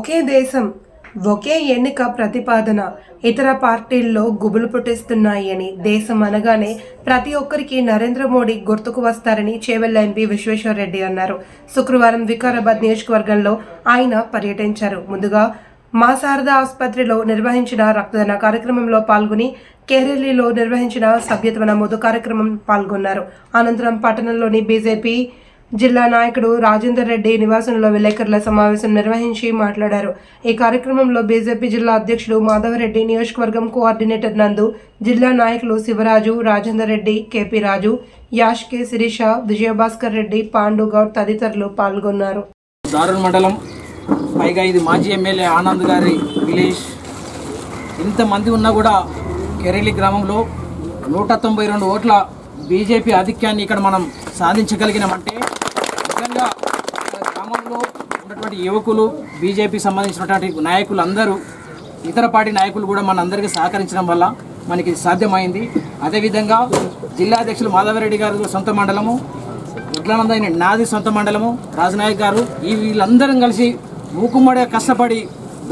ఒకే దేశం ఒకే ఎన్నిక ప్రతిపాదన ఇతర పార్టీల్లో గుబులు పుట్టిస్తున్నాయని, దేశం అనగానే ప్రతి ఒక్కరికి నరేంద్ర మోడీ గుర్తుకు వస్తారని చేవెళ్ల ఎంపీ విశ్వేశ్వరరెడ్డి అన్నారు. శుక్రవారం వికారాబాద్ నియోజకవర్గంలో ఆయన పర్యటించారు. ముందుగా మా శారదా ఆసుపత్రిలో నిర్వహించిన రక్తదాన కార్యక్రమంలో పాల్గొని కేరళలో నిర్వహించిన సభ్యత్వ నమోదు కార్యక్రమం పాల్గొన్నారు. అనంతరం పట్టణంలోని బీజేపీ జిల్లా నాయకుడు రాజేందర్ రెడ్డి నివాసంలో విలేకరుల సమావేశం నిర్వహించి మాట్లాడారు. ఈ కార్యక్రమంలో బీజేపీ జిల్లా అధ్యక్షుడు మాధవరెడ్డి, నియోజకవర్గం కోఆర్డినేటర్ నందు, జిల్లా నాయకులు శివరాజు, రాజేందర్ రెడ్డి, కేపీ రాజు, యాష్ కే, శిరీష, విజయభాస్కర్ రెడ్డి, పాండు గౌడ్ తదితరులు పాల్గొన్నారు. దారుణ మండలం, పైగా ఇది మాజీ ఎమ్మెల్యే ఆనంద్ గారి విలేజ్. ఇంతమంది ఉన్నా కూడా కేరళి గ్రామంలో 192 ఓట్ల బీజేపీ ఆధిక్యాన్ని ఇక్కడ మనం సాధించగలిగినామంటే నిజంగా గ్రామంలో ఉన్నటువంటి యువకులు, బీజేపీకి సంబంధించినటువంటి నాయకులు అందరూ, ఇతర పార్టీ నాయకులు కూడా మనందరికీ సహకరించడం వల్ల మనకి సాధ్యమైంది. అదేవిధంగా జిల్లా అధ్యక్షులు మాధవరెడ్డి గారు సొంత మండలము, ఉడ్లనందైన నాది సొంత మండలము, రాజనాయక్ గారు, వీళ్ళందరం కలిసి మూకుమ్మడిగా కష్టపడి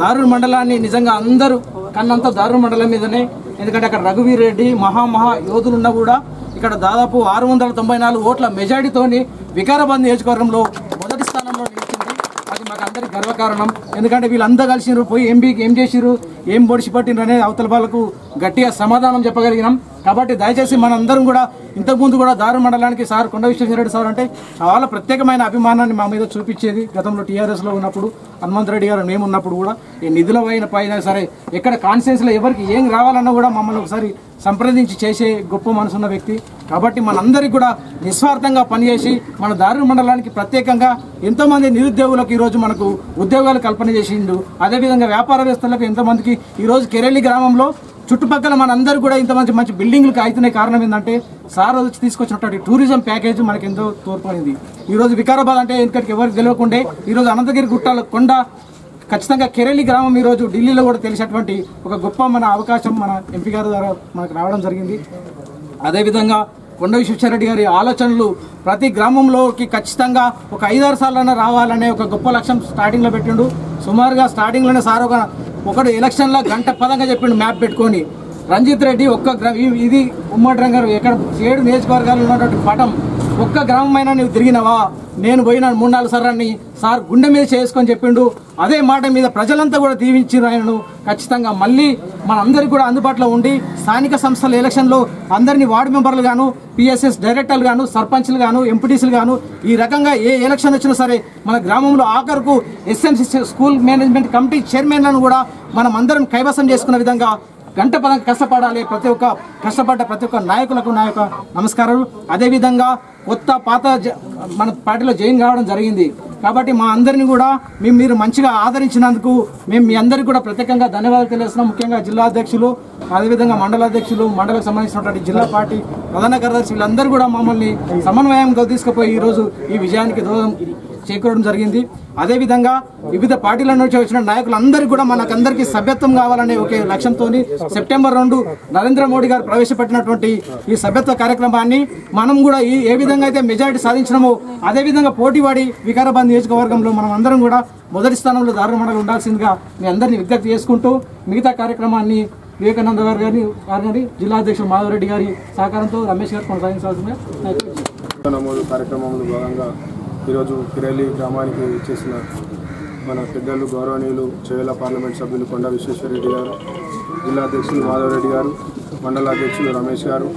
దారుణ మండలాన్ని నిజంగా అందరూ కన్నంత దారుణ మండలం మీదనే, ఎందుకంటే అక్కడ రఘువీర్ రెడ్డి మహా యోధులున్నా కూడా ఇక్కడ దాదాపు 694 ఓట్ల మెజారిటీతోని వికారాబాద్ నియోజకవర్గంలో మొదటి స్థానంలో నిలిచింది. అది మాకు అందరికి గర్వకారణం. ఎందుకంటే వీళ్ళందరూ కలిసిరు, పోయి ఎంపీకి ఏం చేసిరు, ఏం పొడిచి పట్టినరు అనేది అవతల వాళ్ళకు గట్టిగా సమాధానం చెప్పగలిగినాం. కాబట్టి దయచేసి మనందరం కూడా ఇంతకుముందు కూడా దారుణ మండలానికి సార్ కొండ విశ్వేశ్వరరెడ్డి సార్ అంటే చాలా ప్రత్యేకమైన అభిమానాన్ని మా మీద చూపించేది. గతంలో టీఆర్ఎస్లో ఉన్నప్పుడు హనుమంత్ రెడ్డి గారు మేము ఉన్నప్పుడు కూడా ఈ నిధుల పైన సరే ఎక్కడ కాన్స్టిట్యున్సీలో ఎవరికి ఏం రావాలన్నా కూడా మమ్మల్ని ఒకసారి సంప్రదించి చేసే గొప్ప మనసున్న వ్యక్తి. కాబట్టి మనందరికీ కూడా నిస్వార్థంగా పనిచేసి మన దారుణ మండలానికి ప్రత్యేకంగా ఎంతోమంది నిరుద్యోగులకు ఈరోజు మనకు ఉద్యోగాలు కల్పన చేసిండు. అదేవిధంగా వ్యాపారవేత్తలకు ఎంతోమందికి ఈరోజు కేరళి గ్రామంలో చుట్టుపక్కల మనందరూ కూడా ఇంత మంచి బిల్డింగ్లకు అవుతున్నాయి. కారణం ఏంటంటే సార్ వచ్చి తీసుకొచ్చినటువంటి టూరిజం ప్యాకేజ్ మనకి ఎంతో తోడ్పడింది. ఈరోజు వికారాబాద్ అంటే ఎందుకంటే ఎవరికి తెలియకుండే ఈరోజు అనంతగిరి గుట్టాల కొండ, ఖచ్చితంగా కేరళి గ్రామం ఈరోజు ఢిల్లీలో కూడా తెలిసినటువంటి ఒక గొప్ప మన అవకాశం మన ఎంపీ గారి ద్వారా మనకు రావడం జరిగింది. అదేవిధంగా కొండ విశ్వేశ్వరరెడ్డి గారి ఆలోచనలు ప్రతి గ్రామంలోకి ఖచ్చితంగా ఒక 5-6 సార్లైనా రావాలనే ఒక గొప్ప లక్ష్యం స్టార్టింగ్లో పెట్టిండు. సుమారుగా స్టార్టింగ్లోనే సార్ ఒకడు ఎలక్షన్లో గంట పదంగా చెప్పిండు మ్యాప్ పెట్టుకొని. రంజిత్ రెడ్డి ఇది ఉమ్మడి రంగారు ఎక్కడ 7 నియోజకవర్గాలు ఉన్నటువంటి పటం ఒక్క గ్రామమైనా నువ్వు తిరిగినవా, నేను పోయిన 3-4 సార్లని సార్ గుండె మీద చేసుకొని చెప్పిండు. అదే మాట మీద ప్రజలంతా కూడా దీవించారు ఆయనను. ఖచ్చితంగా మళ్ళీ మనందరికీ కూడా అందుబాటులో ఉండి స్థానిక సంస్థల ఎలక్షన్లో అందరినీ వార్డు మెంబర్లు గాను, పిఎస్ఎస్ డైరెక్టర్లు గాను, సర్పంచ్లు గాను, ఎంపీటీసీలు గాను ఈ రకంగా ఏ ఎలక్షన్ వచ్చినా సరే మన గ్రామంలో ఆఖరుకు ఎస్ఎంసీ స్కూల్ మేనేజ్మెంట్ కమిటీ చైర్మన్లను కూడా మనం అందరం కైవసం చేసుకున్న విధంగా గంట పదంగా కష్టపడాలి. కష్టపడ్డ ప్రతి ఒక్క నాయకులకు నా యొక్క నమస్కారాలు. అదేవిధంగా కొత్త పాత మన పార్టీలో జాయిన్ కావడం జరిగింది. కాబట్టి మా అందరినీ కూడా మీరు మంచిగా ఆదరించినందుకు మేము మీ అందరికీ కూడా ప్రత్యేకంగా ధన్యవాదాలు తెలియజేస్తున్నాం. ముఖ్యంగా జిల్లా అధ్యక్షులు, అదేవిధంగా మండలాధ్యక్షులు, మండలకు సంబంధించినటువంటి జిల్లా పార్టీ ప్రధాన కార్యదర్శి వీళ్ళందరూ కూడా మమ్మల్ని సమన్వయంతో తీసుకుపోయి ఈరోజు ఈ విజయానికి దోహదం చేకూరడం జరిగింది. అదేవిధంగా వివిధ పార్టీల నుంచి వచ్చిన నాయకులందరికీ కూడా మనకందరికీ సభ్యత్వం కావాలనే ఒకే లక్ష్యంతో సెప్టెంబర్ 2 నరేంద్ర మోడీ గారు ప్రవేశపెట్టినటువంటి ఈ సభ్యత్వ కార్యక్రమాన్ని మనం కూడా ఏ విధంగా అయితే మెజారిటీ సాధించినామో అదేవిధంగా పోటీపడి వికారాబాద్ నియోజకవర్గంలో మనం అందరం కూడా మొదటి స్థానంలో దారుణ మండలం ఉండాల్సిందిగా మీ అందరినీ విజ్ఞప్తి చేసుకుంటూ మిగతా కార్యక్రమాన్ని వివేకానంద గారి జిల్లా అధ్యక్షుడు మాధవరెడ్డి గారి సహకారంతో రమేష్ గారు కొనసాగించాల్సిందిగా నమోదు కార్యక్రమంలో భాగంగా ఈరోజు కేరళి గ్రామానికి చేసిన మన పెద్దలు గౌరవనీయులు చేవెళ్ల పార్లమెంట్ సభ్యులు కొండ విశ్వేశ్వరరెడ్డి గారు, జిల్లా అధ్యక్షులు మాధవరెడ్డి గారు, మండల అధ్యక్షులు రమేష్ గారు,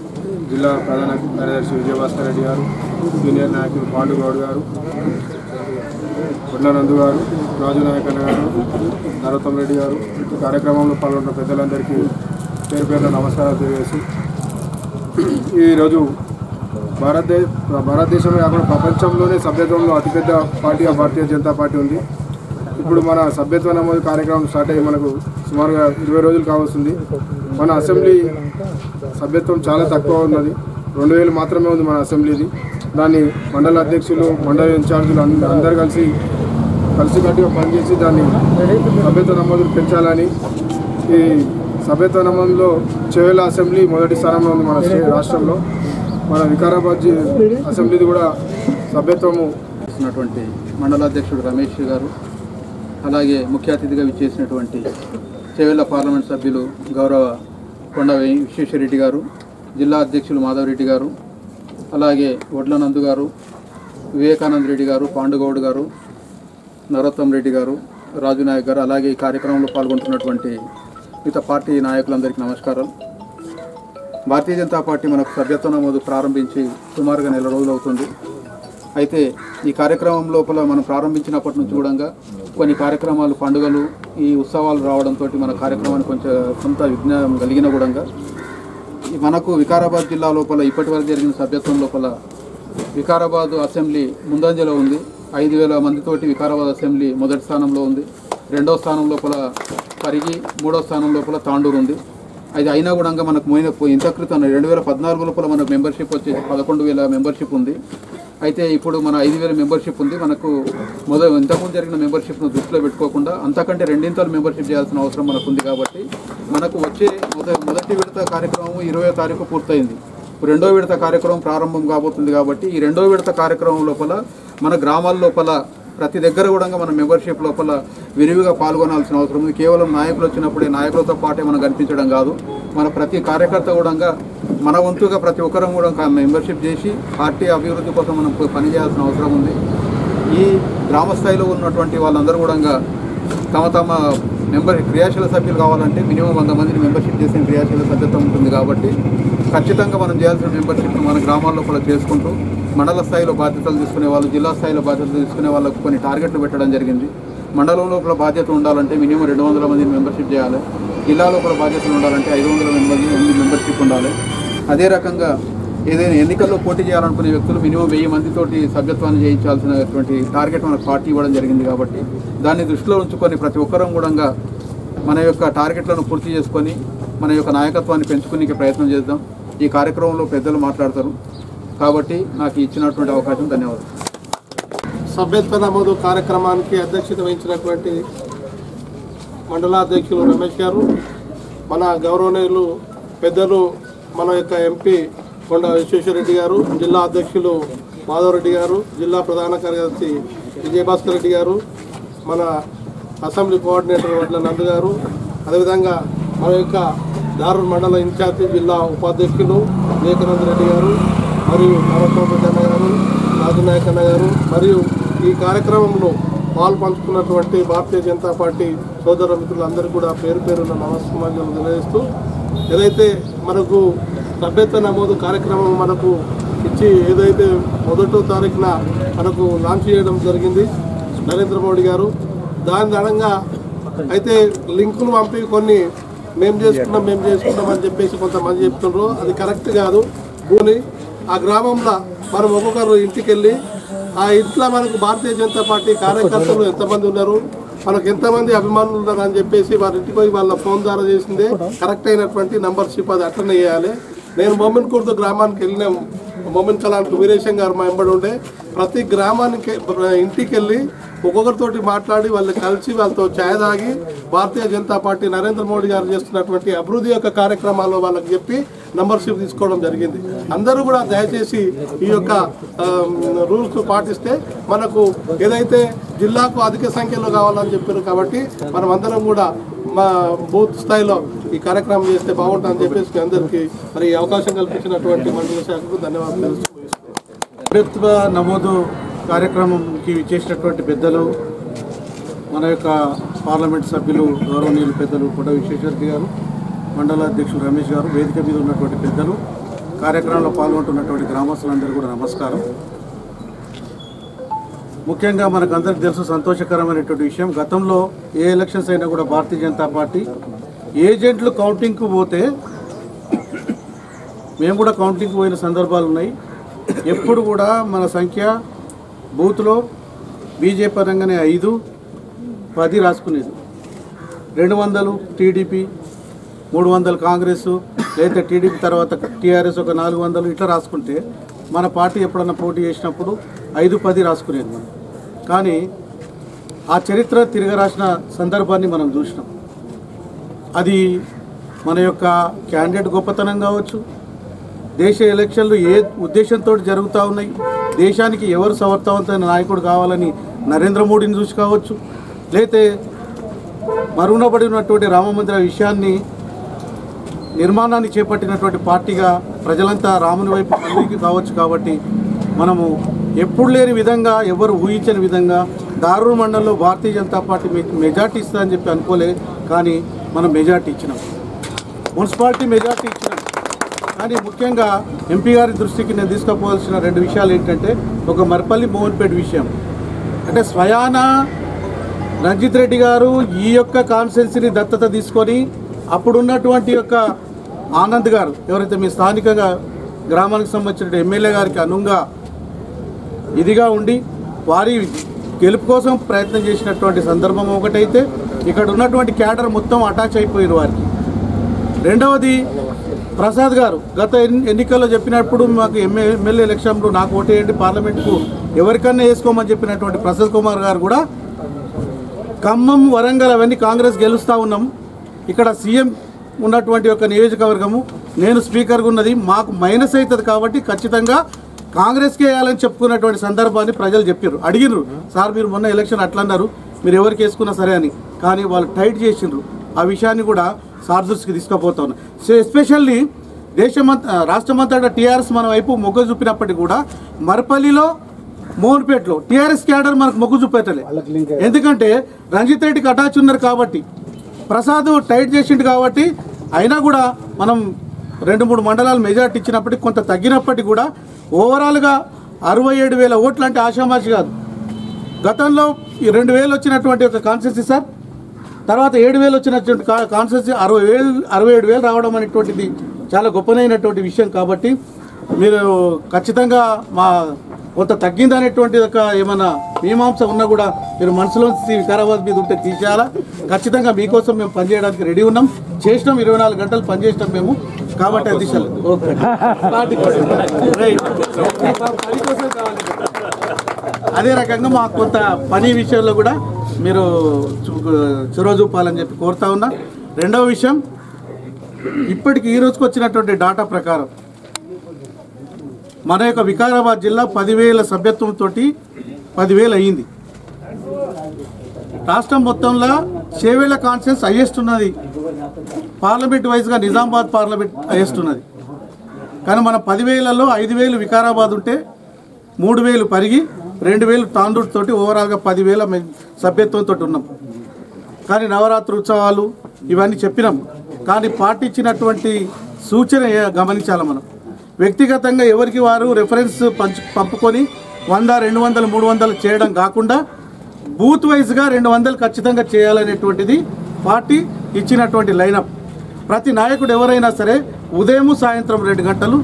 జిల్లా ప్రధాన కార్యదర్శి విజయభాస్కర్ రెడ్డి గారు, సీనియర్ నాయకులు పాండు గౌడ్ గారు, నందు గారు, రాజు నాయకన్న గారు, నరోత్తం రెడ్డి గారు, కార్యక్రమంలో పాల్గొన్న పెద్దలందరికీ పేరు పేరున నమస్కారాలు తెలియజేసి ఈరోజు భారతదేశంలో కాకుండా ప్రపంచంలోనే సభ్యత్వంలో అతిపెద్ద పార్టీగా భారతీయ జనతా పార్టీ ఉంది. ఇప్పుడు మన సభ్యత్వ నమోదు కార్యక్రమం స్టార్ట్ అయ్యి మనకు సుమారుగా 20 రోజులు కావస్తుంది. మన అసెంబ్లీ సభ్యత్వం చాలా తక్కువ ఉన్నది, 2000 మాత్రమే ఉంది మన అసెంబ్లీది. దాన్ని మండల అధ్యక్షులు, మండల ఇన్ఛార్జీలు అందరూ కలిసికట్టుగా పనిచేసి దాన్ని సభ్యత్వ నమోదులు పెంచాలని, ఈ సభ్యత్వ నమోదులో చేవెళ్ల అసెంబ్లీ మొదటి స్థానంలో ఉంది మన రాష్ట్రంలో. మన వికారాబాద్ అసెంబ్లీది కూడా సభ్యత్వము మండలాధ్యక్షుడు రమేష్ గారు, అలాగే ముఖ్య అతిథిగా విచ్చేసినటువంటి చేవెళ్ళ పార్లమెంట్ సభ్యులు గౌరవ కొండ విశ్వేశ్వరరెడ్డి గారు, జిల్లా అధ్యక్షులు మాధవరెడ్డి గారు, అలాగే వడ్లనందు గారు, వివేకానంద రెడ్డి గారు, పాండుగౌడ్ గారు, నరోత్తం రెడ్డి గారు, రాజునాయక్ గారు, అలాగే ఈ కార్యక్రమంలో పాల్గొంటున్నటువంటి మిగతా పార్టీ నాయకులందరికీ నమస్కారం. భారతీయ జనతా పార్టీ మనకు సభ్యత్వ నమోదు ప్రారంభించి సుమారుగా నెల రోజులు అవుతుంది. అయితే ఈ కార్యక్రమం లోపల మనం ప్రారంభించినప్పటి నుంచి కూడా కొన్ని కార్యక్రమాలు, పండుగలు, ఈ ఉత్సవాలు రావడంతో మన కార్యక్రమానికి కొంచెం కొంత విజ్ఞానం కలిగిన కూడా మనకు వికారాబాద్ జిల్లా లోపల ఇప్పటివరకు జరిగిన సభ్యత్వం లోపల వికారాబాద్ అసెంబ్లీ ముందంజలో ఉంది. 5,000 మందితోటి వికారాబాద్ అసెంబ్లీ మొదటి స్థానంలో ఉంది. 2వ స్థానం లోపల పరిగి, 3వ స్థానం లోపల తాండూరు ఉంది. అది అయినా కూడా మనకు ఇంత క్రితం 2014 లోపల మనకు మెంబర్షిప్ వచ్చేసి 11,000 మెంబర్షిప్ ఉంది. అయితే ఇప్పుడు మన 5,000 మెంబర్షిప్ ఉంది. మనకు ఇంతకుముందు జరిగిన మెంబర్షిప్ను దృష్టిలో పెట్టుకోకుండా అంతకంటే 2 మెంబర్షిప్ చేయాల్సిన అవసరం మనకు ఉంది. కాబట్టి మనకు వచ్చే మొదటి విడత కార్యక్రమం 20వ తారీఖు పూర్తయింది. 2వ విడత కార్యక్రమం ప్రారంభం కాబోతుంది. కాబట్టి ఈ 2వ విడత కార్యక్రమం లోపల మన గ్రామాల లోపల ప్రతి దగ్గర కూడా మన మెంబర్షిప్ లోపల విరివిగా పాల్గొనాల్సిన అవసరం ఉంది. కేవలం నాయకులు వచ్చినప్పుడే నాయకులతో పాటే మనం కనిపించడం కాదు, మన ప్రతి కార్యకర్త కూడా మన వంతుగా ప్రతి ఒక్కరం కూడా మెంబర్షిప్ చేసి పార్టీ అభివృద్ధి కోసం మనం పనిచేయాల్సిన అవసరం ఉంది. ఈ గ్రామ స్థాయిలో ఉన్నటువంటి వాళ్ళందరూ కూడా తమ క్రియాశీల సభ్యులు కావాలంటే మినిమం 100 మందిని మెంబర్షిప్ చేసిన క్రియాశీల సభ్యత్వం ఉంటుంది. కాబట్టి ఖచ్చితంగా మనం చేయాల్సిన మెంబర్షిప్ను మన గ్రామాల్లో కూడా చేసుకుంటూ మండల స్థాయిలో బాధ్యతలు తీసుకునే వాళ్ళు, జిల్లా స్థాయిలో బాధ్యతలు తీసుకునే వాళ్ళకు కొన్ని టార్గెట్లు పెట్టడం జరిగింది. మండలం లోపల బాధ్యత ఉండాలంటే మినిమం 200 మందిని మెంబర్షిప్ చేయాలి. జిల్లా లోపల బాధ్యతలు ఉండాలంటే 500 మంది మెంబర్షిప్ ఉండాలి. అదే రకంగా ఏదైనా ఎన్నికల్లో పోటీ చేయాలనుకునే వ్యక్తులు మినిమం 1000 మందితోటి సభ్యత్వాన్ని చేయించాల్సినటువంటి టార్గెట్ మనకు పార్టీ ఇవ్వడం జరిగింది. కాబట్టి దాన్ని దృష్టిలో ఉంచుకొని ప్రతి ఒక్కరం కూడా మన యొక్క టార్గెట్లను పూర్తి చేసుకొని మన యొక్క నాయకత్వాన్ని పెంచుకునే ప్రయత్నం చేద్దాం. ఈ కార్యక్రమంలో పెద్దలు మాట్లాడతారు. కాబట్టి నాకు ఇచ్చినటువంటి అవకాశం ధన్యవాదాలు. సభ్యత్వ నమోదు కార్యక్రమానికి అధ్యక్షత వహించినటువంటి మండలాధ్యక్షులు రమేష్ గారు, మన గౌరవనీయులు పెద్దలు మన యొక్క ఎంపీ కొండ విశ్వేశ్వరరెడ్డి గారు, జిల్లా అధ్యక్షులు మాధవరెడ్డి గారు, జిల్లా ప్రధాన కార్యదర్శి విజయభాస్కర్ రెడ్డి గారు, మన అసెంబ్లీ కోఆర్డినేటర్ వడ్లనందు గారు, అదేవిధంగా మన యొక్క దారూర్ మండల ఇన్ఛార్జి జిల్లా ఉపాధ్యక్షులు వివేకానంద రెడ్డి గారు, మరియు నరోత్తం అన్న గారు, రాజునాయక్ అన్న గారు, మరియు ఈ కార్యక్రమంలో పాల్పంచుకున్నటువంటి భారతీయ జనతా పార్టీ సోదర మిత్రులందరూ కూడా పేరు పేరున నమస్కారాలు తెలియజేస్తూ, ఏదైతే మనకు సభ్యత్వ నమోదు కార్యక్రమం మనకు ఇచ్చి ఏదైతే 1వ తారీఖున మనకు లాంచ్ చేయడం జరిగింది నరేంద్ర మోడీ గారు, దాని దడంగా అయితే లింకులు పంపి కొన్ని మేము చేసుకున్నాం అని చెప్పేసి కొంతమంది చెప్తున్నారు. అది కరెక్ట్ కాదు. భూమి ఆ గ్రామంలో మనం ఒక్కొక్కరు ఇంటికి వెళ్ళి ఆ ఇంట్లో మనకు భారతీయ జనతా పార్టీ కార్యకర్తలు ఎంతమంది ఉన్నారు, మనకు ఎంతమంది అభిమానులు ఉన్నారు అని చెప్పేసి వారి ఇంటికి పోయి వాళ్ళ ఫోన్ ద్వారా చేసిందే కరెక్ట్ అయినటువంటి నంబర్షిప్. అది అట్లనే చేయాలి. నేను మొమిన్ కుర్దు గ్రామానికి వెళ్ళిన మొమిన్ కలాంటి వీరేశం గారు మా వెంబడి ఉండే ప్రతి గ్రామానికి ఇంటికి వెళ్ళి ఒక్కొక్కరితోటి మాట్లాడి వాళ్ళు కలిసి వాళ్ళతో ఛాయ్ తాగి భారతీయ జనతా పార్టీ నరేంద్ర మోడీ గారు చేస్తున్నటువంటి అభివృద్ధి యొక్క కార్యక్రమాల్లో వాళ్ళకి చెప్పి నంబర్షిప్ తీసుకోవడం జరిగింది. అందరూ కూడా దయచేసి ఈ యొక్క రూల్స్ పాటిస్తే మనకు ఏదైతే జిల్లాకు అధిక సంఖ్యలో కావాలని చెప్పారు. కాబట్టి మనం అందరం కూడా మా బూత్ స్థాయిలో ఈ కార్యక్రమం చేస్తే బాగుంటుందని చెప్పేసి మీ అందరికీ మరి అవకాశం కల్పించినటువంటి మండల శాఖకు ధన్యవాదాలు. సభ్యత్వ నమోదు కార్యక్రమంకి చేసినటువంటి పెద్దలు, మన యొక్క పార్లమెంట్ సభ్యులు గౌరవనీయులు పెద్దలు కొండ విశ్వేశ్వరరెడ్డి గారు, మండల అధ్యక్షులు రమేష్ గారు, వేదిక మీద ఉన్నటువంటి పెద్దలు, కార్యక్రమంలో పాల్గొంటున్నటువంటి గ్రామస్తులందరూ కూడా నమస్కారం. ముఖ్యంగా మనకు అందరికీ తెలుసు సంతోషకరమైనటువంటి విషయం, గతంలో ఏ ఎలక్షన్స్ అయినా కూడా భారతీయ జనతా పార్టీ ఏజెంట్లు కౌంటింగ్కు పోతే మేము కూడా కౌంటింగ్కి పోయిన సందర్భాలు ఉన్నాయి. ఎప్పుడు కూడా మన సంఖ్య బూత్లో బీజేపీ పరంగానే 5, 10 రాసుకునేది. 200 టీడీపీ, 300 కాంగ్రెస్, లేదా టీడీపీ తర్వాత టీఆర్ఎస్ ఒక 400 ఇట్లా రాసుకుంటే మన పార్టీ ఎప్పుడన్నా పోటీ చేసినప్పుడు 5, 10 రాసుకునేది మనం. కానీ ఆ చరిత్ర తిరగరాసిన సందర్భాన్ని మనం చూసినాం. అది మన యొక్క క్యాండిడేట్ గొప్పతనం కావచ్చు, దేశ ఎలక్షన్లు ఏ ఉద్దేశంతో జరుగుతూ ఉన్నాయి, దేశానికి ఎవరు సమర్థవంతమైన నాయకుడు కావాలని నరేంద్ర మోడీని చూసి కావచ్చు, లేతే మరుగునబడి ఉన్నటువంటి రామమందిర విషయాన్ని నిర్మాణాన్ని చేపట్టినటువంటి పార్టీగా ప్రజలంతా రాముని వైపు మళ్ళీ కావచ్చు. కాబట్టి మనము ఎప్పుడు లేని విధంగా, ఎవరు ఊహించని విధంగా దారూర్ మండలంలో భారతీయ జనతా పార్టీ మెజార్టీ ఇస్తుందని చెప్పి అనుకోలే, కానీ మనం మెజార్టీ ఇచ్చినాం. మున్సిపాలిటీ మెజార్టీ ఇచ్చినాం. కానీ ముఖ్యంగా ఎంపీ గారి దృష్టికి నేను తీసుకుపోవాల్సిన 2 విషయాలు ఏంటంటే, ఒక మర్పల్లి మోహన్పేట విషయం. అంటే స్వయాన రంజిత్ రెడ్డి గారు ఈ యొక్క కాన్స్టిట్యున్సీని దత్తత తీసుకొని అప్పుడున్నటువంటి యొక్క ఆనంద్ గారు ఎవరైతే మీ స్థానికంగా గ్రామానికి సంబంధించిన ఎమ్మెల్యే గారికి అనుంగా ఇదిగా ఉండి వారి గెలుపు కోసం ప్రయత్నం చేసినటువంటి సందర్భం ఒకటైతే, ఇక్కడ ఉన్నటువంటి క్యాడర్ మొత్తం అటాచ్ అయిపోయారు వారికి. రెండవది ప్రసాద్ గారు గత ఎన్నికల్లో చెప్పినప్పుడు మాకు ఎమ్మెల్యే ఎలక్షన్లో నాకు ఓటేయండి, పార్లమెంట్కు ఎవరికన్నా వేసుకోమని చెప్పినటువంటి ప్రసాద్ కుమార్ గారు కూడా ఖమ్మం, వరంగల్ అవన్నీ కాంగ్రెస్ గెలుస్తూ ఉన్నాం. ఇక్కడ సీఎం ఉన్నటువంటి ఒక నియోజకవర్గము, నేను స్పీకర్గా ఉన్నది, మాకు మైనస్ అవుతుంది కాబట్టి ఖచ్చితంగా కాంగ్రెస్కి వేయాలని చెప్పుకున్నటువంటి సందర్భాన్ని ప్రజలు చెప్పారు. అడిగినారు, సార్ మీరు మొన్న ఎలక్షన్ అట్లా అన్నారు, మీరు ఎవరికి వేసుకున్నా సరే అని. కానీ వాళ్ళు టైట్ చేసిండ్రు. ఆ విషయాన్ని కూడా సార్ దృష్టికి తీసుకుపోతా ఉన్నారు. సో ఎస్పెషల్లీ రాష్ట్రమంతటా టీఆర్ఎస్ మన వైపు మొగ్గు చూపినప్పటికీ కూడా మర్పల్లిలో, మోహన్పేటలో టీఆర్ఎస్ క్యాడర్ మనకు మొగ్గు చూపెట్టలే. ఎందుకంటే రంజిత్ రెడ్డికి అటాచ్ ఉన్నారు కాబట్టి, ప్రసాద్ టైట్ చేసిండు కాబట్టి. అయినా కూడా మనం 2-3 మండలాలు మెజార్టీ ఇచ్చినప్పటికీ కొంత తగ్గినప్పటికీ కూడా ఓవరాల్గా 67,000 ఓట్లు అంటే ఆషామాషి కాదు. గతంలో ఈ 2,000 వచ్చినటువంటి ఒక కాన్స్టిట్యున్సీ సార్, తర్వాత 7,000 వచ్చినటువంటి కాన్స్టిట్యున్సీ 67,000 రావడం అనేటువంటిది చాలా గొప్పనైనటువంటి విషయం. కాబట్టి మీరు ఖచ్చితంగా మా కొంత తగ్గిందనేటువంటి ఒక ఏమన్నా మీమాంస ఉన్నా కూడా మీరు మనసులోంచి వికారాబాద్ మీద ఉంటే తీసేయాలా. ఖచ్చితంగా మీకోసం మేము పనిచేయడానికి రెడీ ఉన్నాం, చేసినాం, 24 గంటలు పనిచేసినాం మేము. కాబట్టి అది ఓకే. అదే రకంగా మాకు కొంత పని విషయంలో కూడా మీరు చొరవ చూపాలని చెప్పి కోరుతా ఉన్నా. రెండవ విషయం, ఇప్పటికి ఈ రోజుకి వచ్చినటువంటి డాటా ప్రకారం మన యొక్క వికారాబాద్ జిల్లా 10,000 సభ్యత్వంతో 10,000 అయ్యింది. రాష్ట్రం మొత్తంలో చేవేళ్ల కాన్స్టిట్యున్సీ హైయెస్ట్ ఉన్నది. పార్లమెంట్ వైజ్గా నిజామాబాద్ పార్లమెంట్ హైయెస్ట్ ఉన్నది. కానీ మన 10,000లో 5,000 వికారాబాద్ ఉంటే 3,000 పరిగి 2,000 తాండూరు తోటి ఓవరాల్గా 10,000 సభ్యత్వంతో ఉన్నాం. కానీ నవరాత్రి ఉత్సవాలు ఇవన్నీ చెప్పినాం. కానీ పార్టీ ఇచ్చినటువంటి సూచన గమనించాలి. మనం వ్యక్తిగతంగా ఎవరికి వారు రెఫరెన్స్ పంపుకొని 100, 200, 300 చేయడం కాకుండా బూత్ వైజ్గా 200 ఖచ్చితంగా చేయాలనేటువంటిది పార్టీ ఇచ్చినటువంటి లైనప్. ప్రతి నాయకుడు ఎవరైనా సరే ఉదయం సాయంత్రం 2 గంటలు,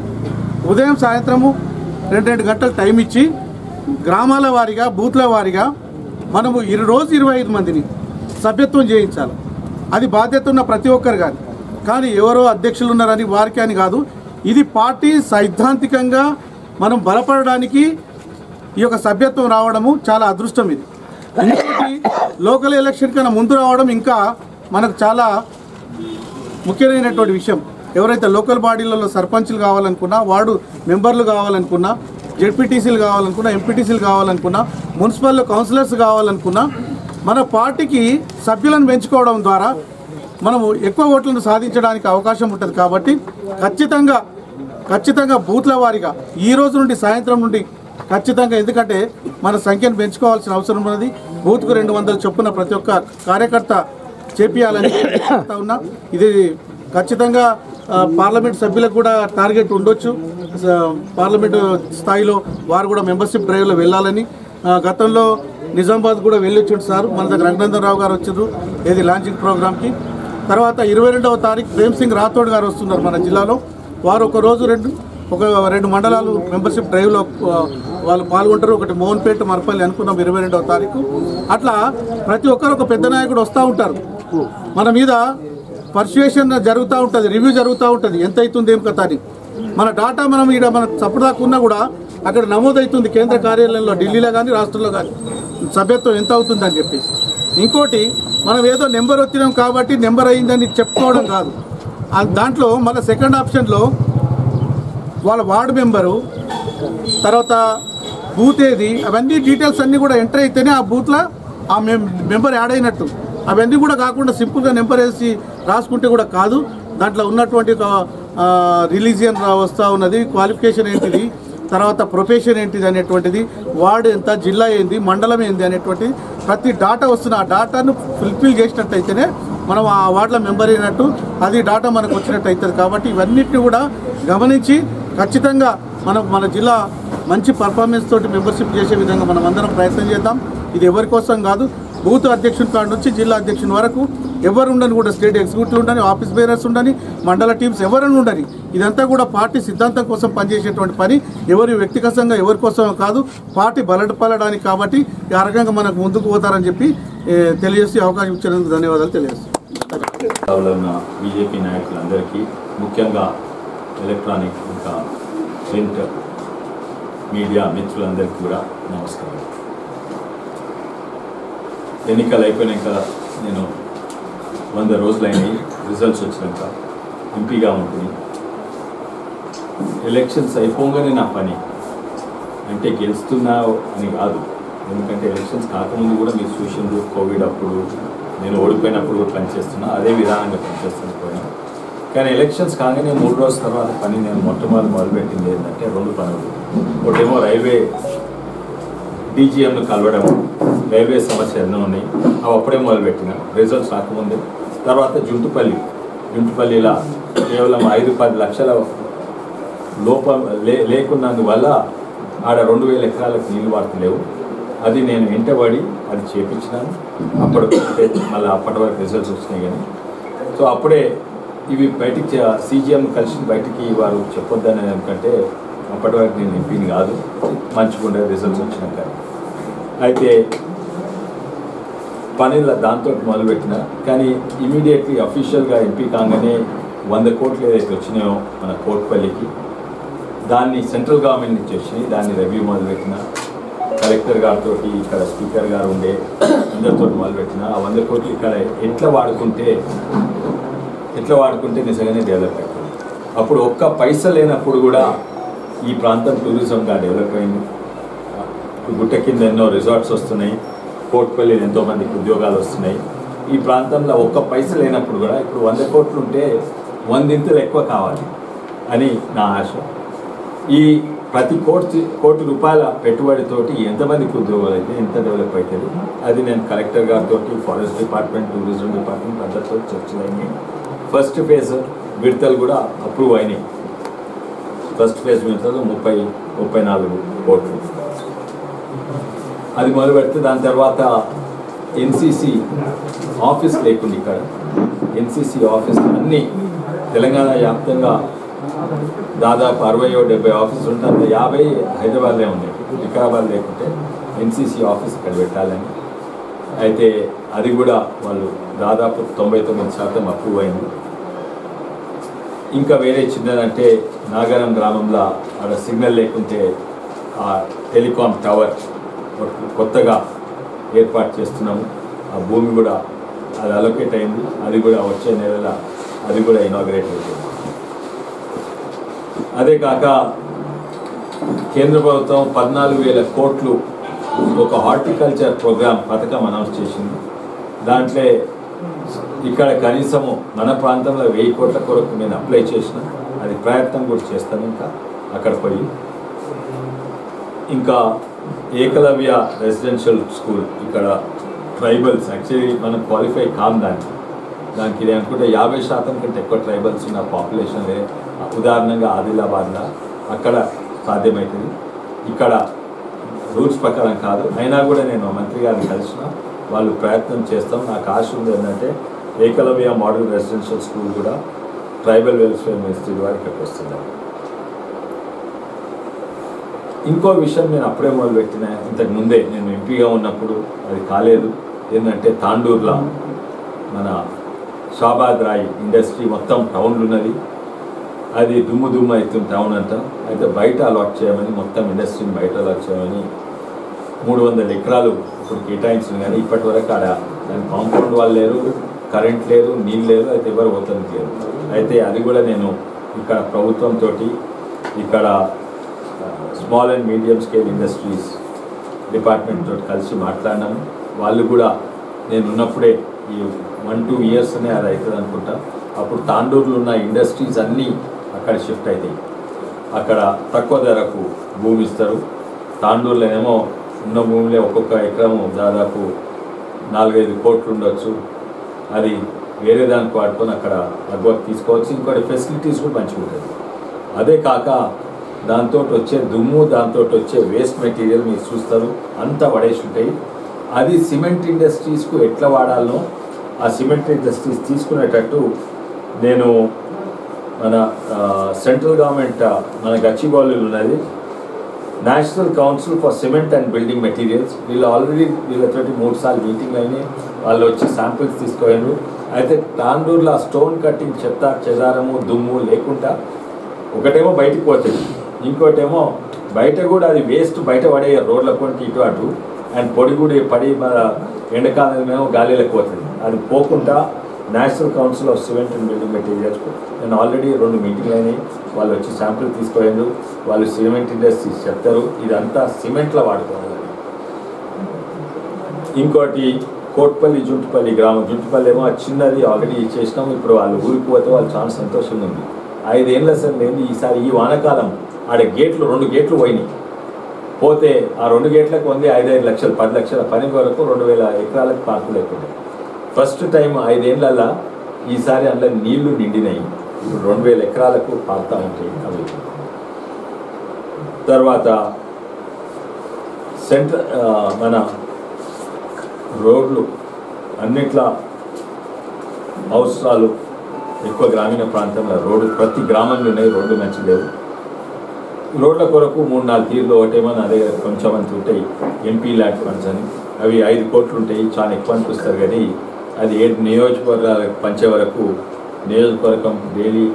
ఉదయం సాయంత్రము 2 గంటలు టైం ఇచ్చి గ్రామాల వారీగా, బూత్ల వారీగా మనము రోజు 25 మందిని సభ్యత్వం చేయించాలి. అది బాధ్యత ఉన్న ప్రతి ఒక్కరు కానీ ఎవరో అధ్యక్షులు ఉన్నారని వారికి అని కాదు. ఇది పార్టీ సైద్ధాంతికంగా మనం బలపడడానికి ఈ యొక్క సభ్యత్వం రావడము చాలా అదృష్టం. ఇది ఇంకొకటి, లోకల్ ఎలక్షన్ కన్నా ముందు రావడం ఇంకా మనకు చాలా ముఖ్యమైనటువంటి విషయం. ఎవరైతే లోకల్ బాడీలలో సర్పంచ్లు కావాలనుకున్నా, వార్డు మెంబర్లు కావాలనుకున్నా, జెడ్పీటీసీలు కావాలనుకున్నా, ఎంపీటీసీలు కావాలనుకున్నా, మున్సిపల్ కౌన్సిలర్స్ కావాలనుకున్నా, మన పార్టీకి సభ్యులను పెంచుకోవడం ద్వారా మనము ఎక్కువ ఓట్లను సాధించడానికి అవకాశం ఉంటుంది. కాబట్టి ఖచ్చితంగా బూత్ల వారీగా ఈ రోజు నుండి, సాయంత్రం నుండి ఖచ్చితంగా, ఎందుకంటే మన సంఖ్యను పెంచుకోవాల్సిన అవసరం ఉన్నది. బూత్కు 200 చొప్పున ప్రతి ఒక్క కార్యకర్త చేపియాలని చెప్తా ఉన్నా. ఇది ఖచ్చితంగా పార్లమెంట్ సభ్యులకు కూడా టార్గెట్ ఉండొచ్చు. పార్లమెంటు స్థాయిలో వారు కూడా మెంబర్షిప్ డ్రైవ్లో వెళ్ళాలని. గతంలో నిజామాబాద్ కూడా వెళ్ళొచ్చాడు సార్, మన దగ్గర రఘునందన్ రావు గారు వచ్చారు ఏది లాంచింగ్ ప్రోగ్రామ్కి. తర్వాత 22వ తారీఖు ప్రేమ్ సింగ్ రాథోడ్ గారు వస్తున్నారు మన జిల్లాలో. వారు ఒక రోజు 2 మండలాలు మెంబర్షిప్ డ్రైవ్లో వాళ్ళు పాల్గొంటారు. ఒకటి మోహన్పేట, మర్పల్లి అనుకున్నాం 22వ తారీఖు. అట్లా ప్రతి ఒక్కరు ఒక పెద్ద నాయకుడు వస్తూ ఉంటారు. మన మీద పర్సుయేషన్ జరుగుతూ ఉంటుంది, రివ్యూ జరుగుతూ ఉంటుంది, ఎంత అవుతుంది ఏం కథ అని. మన డాటా మనం ఇక్కడ మన చప్పుదాకున్నా కూడా అక్కడ నమోదవుతుంది కేంద్ర కార్యాలయంలో, ఢిల్లీలో కానీ రాష్ట్రంలో కానీ సభ్యత్వం ఎంత అవుతుందని చెప్పేసి. ఇంకోటి, మనం ఏదో నెంబర్ వచ్చినాం కాబట్టి నెంబర్ అయిందని చెప్పుకోవడం కాదు. దాంట్లో మన సెకండ్ ఆప్షన్లో వాళ్ళ వార్డు మెంబరు, తర్వాత బూత్ ఏది, అవన్నీ డీటెయిల్స్ అన్నీ కూడా ఎంటర్ అయితేనే ఆ బూత్లో ఆ మెంబర్ యాడ్ అయినట్టు. అవన్నీ కూడా కాకుండా సింపుల్గా నెంబర్ వేసి రాసుకుంటే కూడా కాదు. దాంట్లో ఉన్నటువంటి రిలీజియన్ వస్తూ ఉన్నది, క్వాలిఫికేషన్ ఏంటిది, తర్వాత ప్రొఫెషన్ ఏంటిది అనేటువంటిది, వార్డు ఎంత, జిల్లా ఏంది, మండలం ఏంది అనేటువంటి ప్రతి డాటా వస్తున్న ఆ డాటాను ఫుల్ఫిల్ చేసినట్టయితేనే మనం ఆ వార్డులో మెంబర్ అయినట్టు, అది డాటా మనకు వచ్చినట్టు అవుతుంది. కాబట్టి ఇవన్నిటిని కూడా గమనించి ఖచ్చితంగా మన జిల్లా మంచి పర్ఫార్మెన్స్ తోటి మెంబర్షిప్ చేసే విధంగా మనం అందరం ప్రయత్నం చేద్దాం. ఇది ఎవరి కోసం కాదు, బూత్ అధ్యక్షుని కాడ నుంచి జిల్లా అధ్యక్షుని వరకు ఎవరు ఉండని, కూడా స్టేట్ ఎగ్జిక్యూటివ్ ఉండని, ఆఫీస్ బేరర్స్ ఉండని, మండల టీమ్స్ ఎవరైనా ఉండని, ఇదంతా కూడా పార్టీ సిద్ధాంతం కోసం పనిచేసేటువంటి పని. ఎవరి వ్యక్తిగతంగా ఎవరి కోసం కాదు, పార్టీ బలపడడానికి. కాబట్టి ఆ రకంగా మనకు ముందుకు పోతారని చెప్పి తెలియజేసి అవకాశం ఇచ్చినందుకు ధన్యవాదాలు తెలియజేస్తాను. ఉన్న బీజేపీ నాయకులందరికీ, ముఖ్యంగా ఎలక్ట్రానిక్ ఇంకా ప్రింట్ మీడియా మిత్రులందరికీ కూడా నమస్కారం. ఎన్నికలు అయిపోయాక నేను 100 రోజులైనవి, రిజల్ట్స్ వచ్చినాక ఎంపీగా ఉంటుంది. ఎలక్షన్స్ అయిపోగానే నా పని అంటే గెలుస్తున్నా అని కాదు, ఎందుకంటే ఎలక్షన్స్ కాకముందు కూడా మీరు చూసిండ్రు. కోవిడ్ అప్పుడు నేను ఓడిపోయినప్పుడు కూడా పనిచేస్తున్నా, అదే విధానంగా పనిచేస్తున్నా పోయినా. కానీ ఎలక్షన్స్ కాగానే 3 రోజుల తర్వాత పని నేను మొదలుపెట్టింది ఏంటంటే 2 పనులు. ఒకటేమో రైల్వే డీజీఎంను కలవడం, రైల్వే సమస్య ఎన్నో ఉన్నాయి, అవి అప్పుడే మొదలుపెట్టిన రిజల్ట్స్ రాకముందే. తర్వాత జుంటుపల్లిలా కేవలం 5-10 లక్షల లోపం లేకున్నందువల్ల ఆడ 2000 ఎకరాలకు నీళ్లు వాడతలేవు. అది నేను వెంటబడి అది చేపించినాను. మళ్ళీ అప్పటి వరకు రిజల్ట్స్ వచ్చినాయి. కానీ సో అప్పుడే ఇవి బయటికి సీజీఎం కలిసి బయటికి వారు చెప్పొద్దని, ఎందుకంటే అప్పటి వరకు నేను ఎంపీని కాదు, మంచిగా రిజల్ట్స్ వచ్చినాక. అయితే పనిలో దాంతో మొదలుపెట్టిన. కానీ ఇమీడియట్లీ అఫీషియల్గా ఎంపీ కాగానే 100 కోట్లు ఏదైతే వచ్చినాయో మన కోట్పల్లికి, దాన్ని సెంట్రల్ గవర్నమెంట్ నుంచి వచ్చినాయి. దాన్ని రివ్యూ మొదలుపెట్టిన. కలెక్టర్ గారితో, ఇక్కడ స్పీకర్ గారు ఉండే అందరితో మొదలుపెట్టిన. ఆ 100 కోట్లు ఇక్కడ ఎట్లా వాడుకుంటే నిజంగానే డెవలప్ అవుతుంది. అప్పుడు ఒక్క పైసా లేనప్పుడు కూడా ఈ ప్రాంతం టూరిజంగా డెవలప్ అయింది. గుట్ట కింద ఎన్నో రిసార్ట్స్ వస్తున్నాయి, కోట్పల్లి ఎంతోమందికి ఉద్యోగాలు వస్తున్నాయి. ఈ ప్రాంతంలో ఒక్క పైసా లేనప్పుడు కూడా ఇప్పుడు 100 కోట్లు ఉంటే 100 ఎక్కువ కావాలి అని నా ఆశ. ఈ ప్రతి కోటి రూపాయల పెట్టుబడితోటి ఎంతమందికి ఉద్యోగాలు అయితే ఎంత డెవలప్ అవుతుంది, అది నేను కలెక్టర్ గారితో, ఫారెస్ట్ డిపార్ట్మెంట్, టూరిజం డిపార్ట్మెంట్ అందరితో చర్చలు అయినాయి. ఫస్ట్ ఫేజ్ విడతలు కూడా అప్రూవ్ అయినాయి. ఫస్ట్ ఫేజ్ విడతలు 34 కోట్లు. అది మొదలు పెడితే దాని తర్వాత ఎన్సీసీ ఆఫీస్ లేకుండా ఇక్కడ ఎన్సీసీ ఆఫీస్ అన్నీ తెలంగాణ వ్యాప్తంగా దాదాపు 60-70 ఆఫీసులు ఉంటే 50 హైదరాబాద్లో ఉన్నాయి. వికారాబాద్ లేకుంటే ఎన్సీసీ ఆఫీస్ ఇక్కడ పెట్టాలని. అయితే అది కూడా వాళ్ళు దాదాపు 99% అప్రూవ్ అయింది. ఇంకా వేరే చిన్నదంటే నాగరం గ్రామంలో ఆడ సిగ్నల్ లేకుంటే ఆ టెలికాం టవర్ కొత్తగా ఏర్పాటు చేస్తున్నాము. ఆ భూమి కూడా అది అలొకేట్ అయింది. అది కూడా వచ్చే నెలలో అది కూడా ఇనాగ్రేట్ అవుతుంది. అదే కాక కేంద్ర ప్రభుత్వం 14,000 కోట్లు ఒక హార్టికల్చర్ ప్రోగ్రామ్ పథకం అనౌన్స్ చేసింది. దాంట్లో ఇక్కడ కనీసము మన ప్రాంతంలో 1000 కోట్ల కొరకు నేను అప్లై చేసిన, అది ప్రయత్నం కూడా చేస్తాను. ఇంకా అక్కడ పోయి ఇంకా ఏకలవ్య రెసిడెన్షియల్ స్కూల్ ఇక్కడ ట్రైబల్స్ యాక్చువల్లీ మనం క్వాలిఫై కామ్ దానికి ఇది అనుకుంటే 50% కంటే ఎక్కువ ట్రైబల్స్ ఉన్న పాపులేషన్ ఉదాహరణంగా ఆదిలాబాద్లో అక్కడ సాధ్యమవుతుంది. ఇక్కడ రూల్స్ ప్రకారం కాదు, అయినా కూడా నేను మంత్రి గారిని కలిసిన, వాళ్ళు ప్రయత్నం చేస్తాం. నాకు ఆశ ఉంది ఏంటంటే ఏకలవ్య మోడల్ రెసిడెన్షియల్ స్కూల్ కూడా ట్రైబల్ వెల్ఫేర్ మినిస్ట్రీ ద్వారా ఇక్కడికి వస్తుంది. ఇంకో విషయం నేను అప్పుడే మొదలుపెట్టిన, ఇంతకు ముందే నేను ఎంపీగా ఉన్నప్పుడు అది కాలేదు. ఏంటంటే తాండూరులో మన షాబాద్ రాయ్ ఇండస్ట్రీ మొత్తం టౌన్లు ఉన్నది, అది దుమ్ము అవుతుంది టౌన్ అంతా. అయితే బయట అలాట్ చేయమని, మొత్తం ఇండస్ట్రీని బయట అలాట్ చేయమని 300 ఎకరాలు ఇప్పుడు కేటాయించింది. కానీ ఇప్పటి వరకు ఆడ దాని కాంపౌండ్ వాళ్ళు లేరు, కరెంట్ లేదు, నీళ్ళు లేదు, అయితే ఎవరు పోతుంది లేదు. అయితే అది కూడా నేను ఇక్కడ ప్రభుత్వంతో, ఇక్కడ small and medium scale industries department తోటి కలిసి మాట్లాడినాము. వాళ్ళు కూడా నేను ఉన్నప్పుడే ఈ 1-2 ఇయర్స్నే అది అవుతుంది అనుకుంటా. అప్పుడు తాండూరులో ఉన్న ఇండస్ట్రీస్ అన్నీ అక్కడ షిఫ్ట్ అవుతాయి. అక్కడ తక్కువ ధరకు భూమి ఇస్తారు. తాండూరులోనేమో ఉన్న భూమిలో ఒక్కొక్క ఎకరము దాదాపు 4-5 కోట్లు ఉండొచ్చు. అది వేరే దానికి వాడుకొని అక్కడ అగ్వకు తీసుకోవచ్చు. ఇంకోటి ఫెసిలిటీస్ కూడా మంచిగా ఉంటుంది. అదే కాక దాంతో వచ్చే దుమ్ము, దాంతో వచ్చే వేస్ట్ మెటీరియల్ మీరు చూస్తారు అంతా పడేసి ఉంటాయి. అది సిమెంట్ ఇండస్ట్రీస్కు ఎట్లా వాడాలనో ఆ సిమెంట్ ఇండస్ట్రీస్ తీసుకునేటట్టు నేను మన సెంట్రల్ గవర్నమెంట్ మన గచ్చిబౌలిలో ఉన్నది national council for cement and building materials, వీళ్ళు ఆల్రెడీ వీళ్ళతోటి 3 సార్లు మీటింగ్ అయినాయి. వాళ్ళు వచ్చి శాంపిల్స్ తీసుకోయారు. అయితే తాండూరులో స్టోన్ కట్టింగ్ చెత్త చెదారము దుమ్ము లేకుండా ఒకటేమో బయటికి పోతుంది, ఇంకోటేమో బయట కూడా అది వేస్ట్ బయట పడే రోడ్ల కొంటి ఇటు అటు అండ్ పొడి కూడా పడి మన ఎండాకాలమేమో గాలిలోకి పోతుంది. అది పోకుండా national council of cement and building materials నేను ఆల్రెడీ 2 మీటింగ్లు అయినాయి. వాళ్ళు వచ్చి శాంపిల్ తీసుకోయారు. వాళ్ళు సిమెంట్ ఇండస్ట్రీస్ చెప్తారు ఇదంతా సిమెంట్లో వాడుకోవాలి. ఇంకోటి కోట్పల్లి జుంటుపల్లి గ్రామం, జుంటుపల్లి ఏమో చిన్నది ఆల్రెడీ చేసినాము. ఇప్పుడు వాళ్ళు ఊరికి పోతే వాళ్ళు చాలా సంతోషంగా ఉంది. 5 ఏళ్ళ సార్ లేదు. ఈసారి ఈ వానాకాలం ఆడ గేట్లు 2 గేట్లు పోయినాయి. పోతే ఆ 2 గేట్లకు ఉంది 5-5 లక్షలు 10 లక్షల పని వరకు 2000 ఎకరాలకు పార్కులు అయిపోయాయి. ఫస్ట్ టైం 5 ఏళ్ళల్లో ఈసారి అందులో నీళ్లు నిండినాయి. ఇప్పుడు 2000 ఎకరాలకు పారుతూ ఉంటాయి అవి. తర్వాత మన రోడ్లు అన్నిట్లా అవసరాలు ఎక్కువ గ్రామీణ ప్రాంతంలో రోడ్డు ప్రతి గ్రామంలో ఉన్నాయి. రోడ్డు మంచి లేవు. రోడ్ల కొరకు 3-4 తీర్లు ఒకటేమో అదే కొంచెం అంత ఉంటాయి. ఎంపీ ల్యాడ్ ఫండ్స్ అని అవి 5 కోట్లు ఉంటాయి. చాలా ఎక్కువ అనిపిస్తారు కానీ అది 7 నియోజకవర్గాలకు పంచే వరకు నియోజకవర్గం డైలీ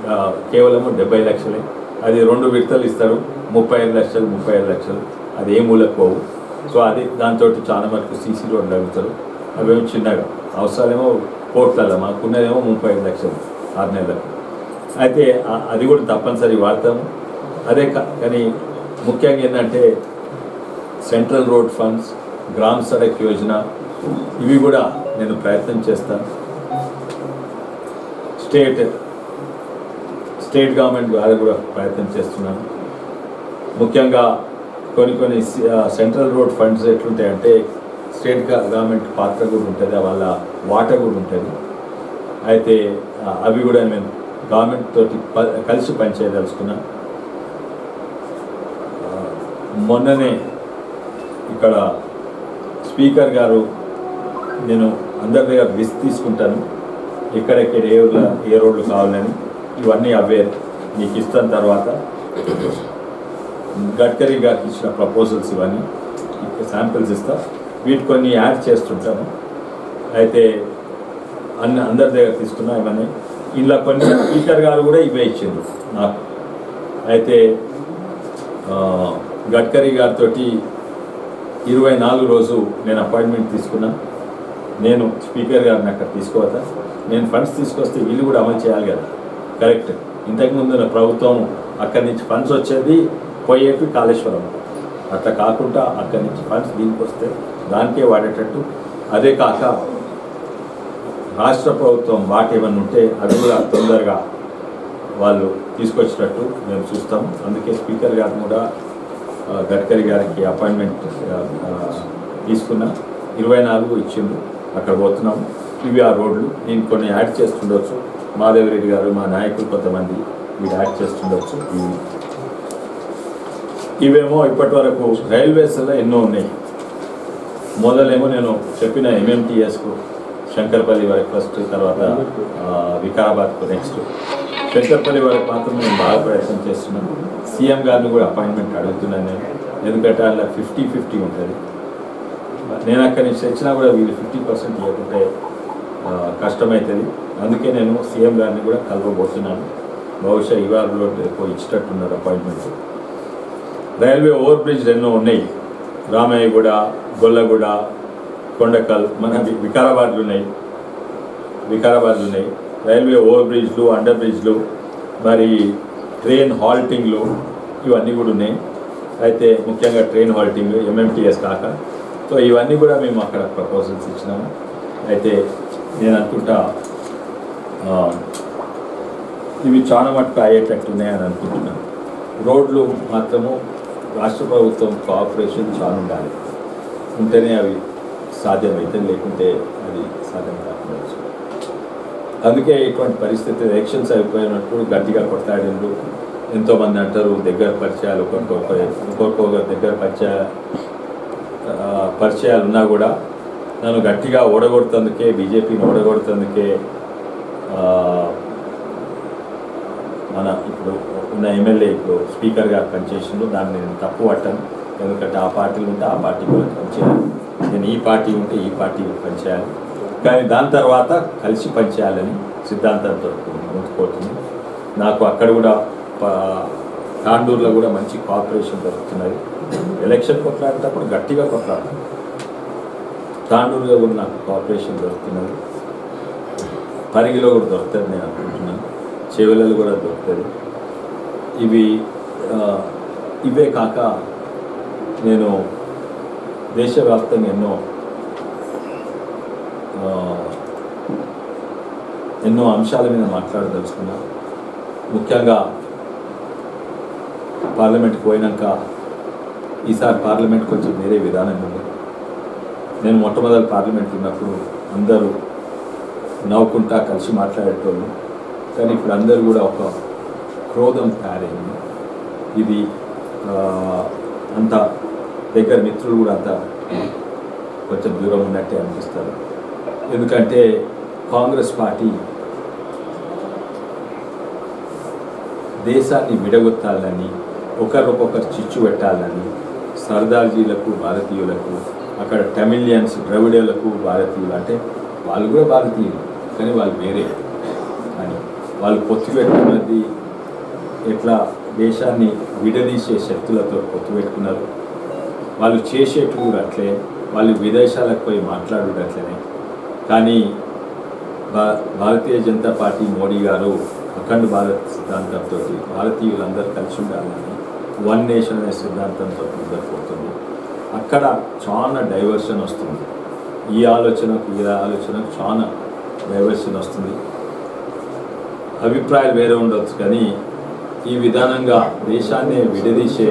కేవలం 70 లక్షలే. అది 2 విడతలు ఇస్తారు. 35 లక్షలు అది ఏ మూలకు పోవు. సో అది దాంతో చాలా మటుకు సీసీ రోడ్లు అడుగుతారు. అవేమో చిన్నగా అవసరాలేమో కోట్లలో, మాకున్నదేమో 35 లక్షలు 6 నెలలకు. అయితే అది కూడా తప్పనిసరి వాడతాము. అదే కానీ ముఖ్యంగా ఏంటంటే central road funds, gram Sadak Yojana ఇవి కూడా నేను ప్రయత్నం చేస్తాను. స్టేట్ గవర్నమెంట్ ద్వారా కూడా ప్రయత్నం చేస్తున్నాను. ముఖ్యంగా కొన్ని సెంట్రల్ రోడ్ ఫండ్స్ ఎట్లుంటాయంటే స్టేట్ గవర్నమెంట్ పాత్ర కూడా ఉంటుంది, వాళ్ళ వాటర్ కూడా ఉంటుంది. అయితే అవి కూడా నేను గవర్నమెంట్ తోటి కలిసి పనిచేయదలుచుకున్నా. మొన్ననే ఇక్కడ స్పీకర్ గారు నేను అందరి దగ్గర లిస్ట్ తీసుకుంటాను, ఎక్కడెక్కడ ఏ రోడ్లు కావాలని ఇవన్నీ అవే మీకు ఇస్తాను. తర్వాత గడ్కరీ గారికి ఇచ్చిన ప్రపోజల్స్ ఇవన్నీ శాంపిల్స్ ఇస్తా. వీటి కొన్ని యాడ్ చేస్తుంటాను. అయితే అందరి దగ్గర తీసుకున్నా ఇవన్నీ. ఇలా కొన్ని స్పీకర్ గారు కూడా ఇవే ఇచ్చిండ్రు నాకు. అయితే గడ్కరీ గారితో 24 రోజు నేను అపాయింట్మెంట్ తీసుకున్నా. నేను స్పీకర్ గారిని అక్కడ తీసుకోవద్దా, నేను ఫండ్స్ తీసుకొస్తే వీళ్ళు కూడా అమలు చేయాలి కదా. కరెక్ట్. ఇంతకుముందు ప్రభుత్వం అక్కడి నుంచి ఫండ్స్ వచ్చేది పోయేటి కాళేశ్వరం, అట్లా కాకుండా అక్కడి నుంచి ఫండ్స్ దీనికి వస్తే దానికే వాడేటట్టు. అదే కాక రాష్ట్ర ప్రభుత్వం వాటి ఏమన్నా ఉంటే అది కూడా తొందరగా వాళ్ళు తీసుకొచ్చేటట్టు మేము చూస్తాం. అందుకే స్పీకర్ గారిని కూడా గడ్కరీ గారికి అపాయింట్మెంట్ తీసుకున్నా. 24 ఇచ్చిండు, అక్కడ పోతున్నాము. ఇవి ఆ రోడ్లు. దీనికి కొన్ని యాడ్ చేస్తుండొచ్చు. మాధవరెడ్డి గారు మా నాయకులు కొంతమంది వీళ్ళు యాడ్ చేస్తుండొచ్చు. ఇవేమో ఇప్పటి వరకు రైల్వేస్లో ఎన్నో ఉన్నాయి. మొదలేమో నేను చెప్పిన ఎంఎంటీఎస్కు శంకర్పల్లి వరకు ఫస్ట్, తర్వాత వికారాబాద్కు నెక్స్ట్. శంకర్పల్లి వరకు మాత్రం నేను బాగా ప్రయత్నం చేస్తున్నాను. సీఎం గారిని కూడా అపాయింట్మెంట్ అడుగుతున్నాను నేను, ఎందుకంటే అలా 50-50 ఉంటుంది. నేను అక్కడి నుంచి వచ్చినా కూడా వీళ్ళు 50% ఇవ్వకుంటే కష్టమవుతుంది. అందుకే నేను సీఎం గారిని కూడా కలవబోతున్నాను. బహుశా ఇవాళ రేపు ఇచ్చేటట్టున్నారు అపాయింట్మెంట్. రైల్వే ఓవర్ బ్రిడ్జ్ ఎన్నో ఉన్నాయి. రామయ్యగూడ, గొల్లగూడ, కొండకల్, మన వికారాబాద్లు ఉన్నాయి. రైల్వే ఓవర్ బ్రిడ్జ్లు, అండర్ బ్రిడ్జ్లు, మరి ట్రైన్ హాల్టింగ్లు ఇవన్నీ కూడా ఉన్నాయి. అయితే ముఖ్యంగా ట్రైన్ హాల్టింగ్ ఎంఎంటీఎస్ కాక సో ఇవన్నీ కూడా మేము అక్కడ ప్రపోజల్స్ ఇచ్చినాము. అయితే నేను అనుకుంటా ఇవి చాలా మటుకు అయ్యేటట్టు ఉన్నాయని అనుకుంటున్నాను. రోడ్లు మాత్రము రాష్ట్ర ప్రభుత్వం కోఆపరేషన్ చాలా ఉండాలి, ఉంటేనే అవి సాధ్యమైతే, లేకుంటే అది సాధ్యం కాకపోవచ్చు. అందుకే ఇటువంటి పరిస్థితి ఎలక్షన్స్ అయిపోయినప్పుడు గట్టిగా కొట్లాడిండ్రు. ఎంతోమంది అంటారు దగ్గర పరిచయాలు, ఒక్కొక్కరు దగ్గర పరిచయాలు ఉన్నా కూడా నన్ను గట్టిగా ఓడగొడుతందుకే, బీజేపీని ఓడగొడుతందుకే మన ఇప్పుడు ఉన్న ఎమ్మెల్యే ఇప్పుడు స్పీకర్గా పనిచేసిండు. దాన్ని నేను తప్పు పట్టాను. ఎందుకంటే ఆ పార్టీలు ఉంటే ఆ పార్టీ కూడా పనిచేయాలి, నేను ఈ పార్టీ ఉంటే ఈ పార్టీ పనిచేయాలి. కానీ దాని తర్వాత కలిసి పనిచేయాలని సిద్ధాంతంతో ముందుకుపోతుంది. నాకు అక్కడ కూడా తాండూరులో కూడా మంచి కోఆపరేషన్ దొరుకుతున్నది. ఎలక్షన్ కొట్లాడేటప్పుడు గట్టిగా కొట్లాడతాను. తాండూరులో కూడా నాకు కోఆపరేషన్ దొరుకుతున్నది. పరిగిలో కూడా దొరుకుతుంది నేను అనుకుంటున్నాను. చెవులలో కూడా దొరుకుతుంది. ఇవే కాక నేను దేశవ్యాప్తంగా ఎన్నో అంశాల మీద మాట్లాడదలుచుకున్నా. ముఖ్యంగా పార్లమెంట్కి పోయినాక ఈసారి పార్లమెంట్ కొంచెం వేరే విధానం ఉంది. నేను మొట్టమొదటి పార్లమెంట్ ఉన్నప్పుడు అందరూ నవ్వుకుంటా కలిసి మాట్లాడేటోళ్ళు. కానీ ఇప్పుడు అందరూ కూడా ఒక క్రోధం తయారైంది. ఇది అంత దగ్గర మిత్రులు కూడా అంత కొంచెం దూరం ఉన్నట్టే అనిపిస్తారు. ఎందుకంటే కాంగ్రెస్ పార్టీ దేశాన్ని విడగొట్టాలని, ఒకరికొకరు చిచ్చు పెట్టాలని, సర్దార్జీలకు భారతీయులకు, అక్కడ తమిళియన్స్ ద్రవిడలకు భారతీయులు అంటే వాళ్ళు కూడా భారతీయులు కానీ వాళ్ళు వేరే. కానీ వాళ్ళు పొత్తు పెట్టుకున్నది ఎట్లా దేశాన్ని విడదీసే శక్తులతో పొత్తు పెట్టుకున్నారు. వాళ్ళు చేసేట్లు కూడా అట్లే, వాళ్ళు విదేశాలకు పోయి మాట్లాడేటట్లనే. కానీ భారతీయ జనతా పార్టీ మోడీ గారు అఖండ భారత్ సిద్ధాంతంతో భారతీయులందరూ కలిసి ఉండాలని వన్ నేషన్ అనే సిద్ధాంతంతో ముందుకుపోతుంది. అక్కడ చాలా డైవర్షన్ వస్తుంది. ఈ ఆలోచనకు చాలా డైవర్షన్ వస్తుంది. అభిప్రాయాలు వేరే ఉండవచ్చు కానీ ఈ విధానంగా దేశాన్ని విడదీసే,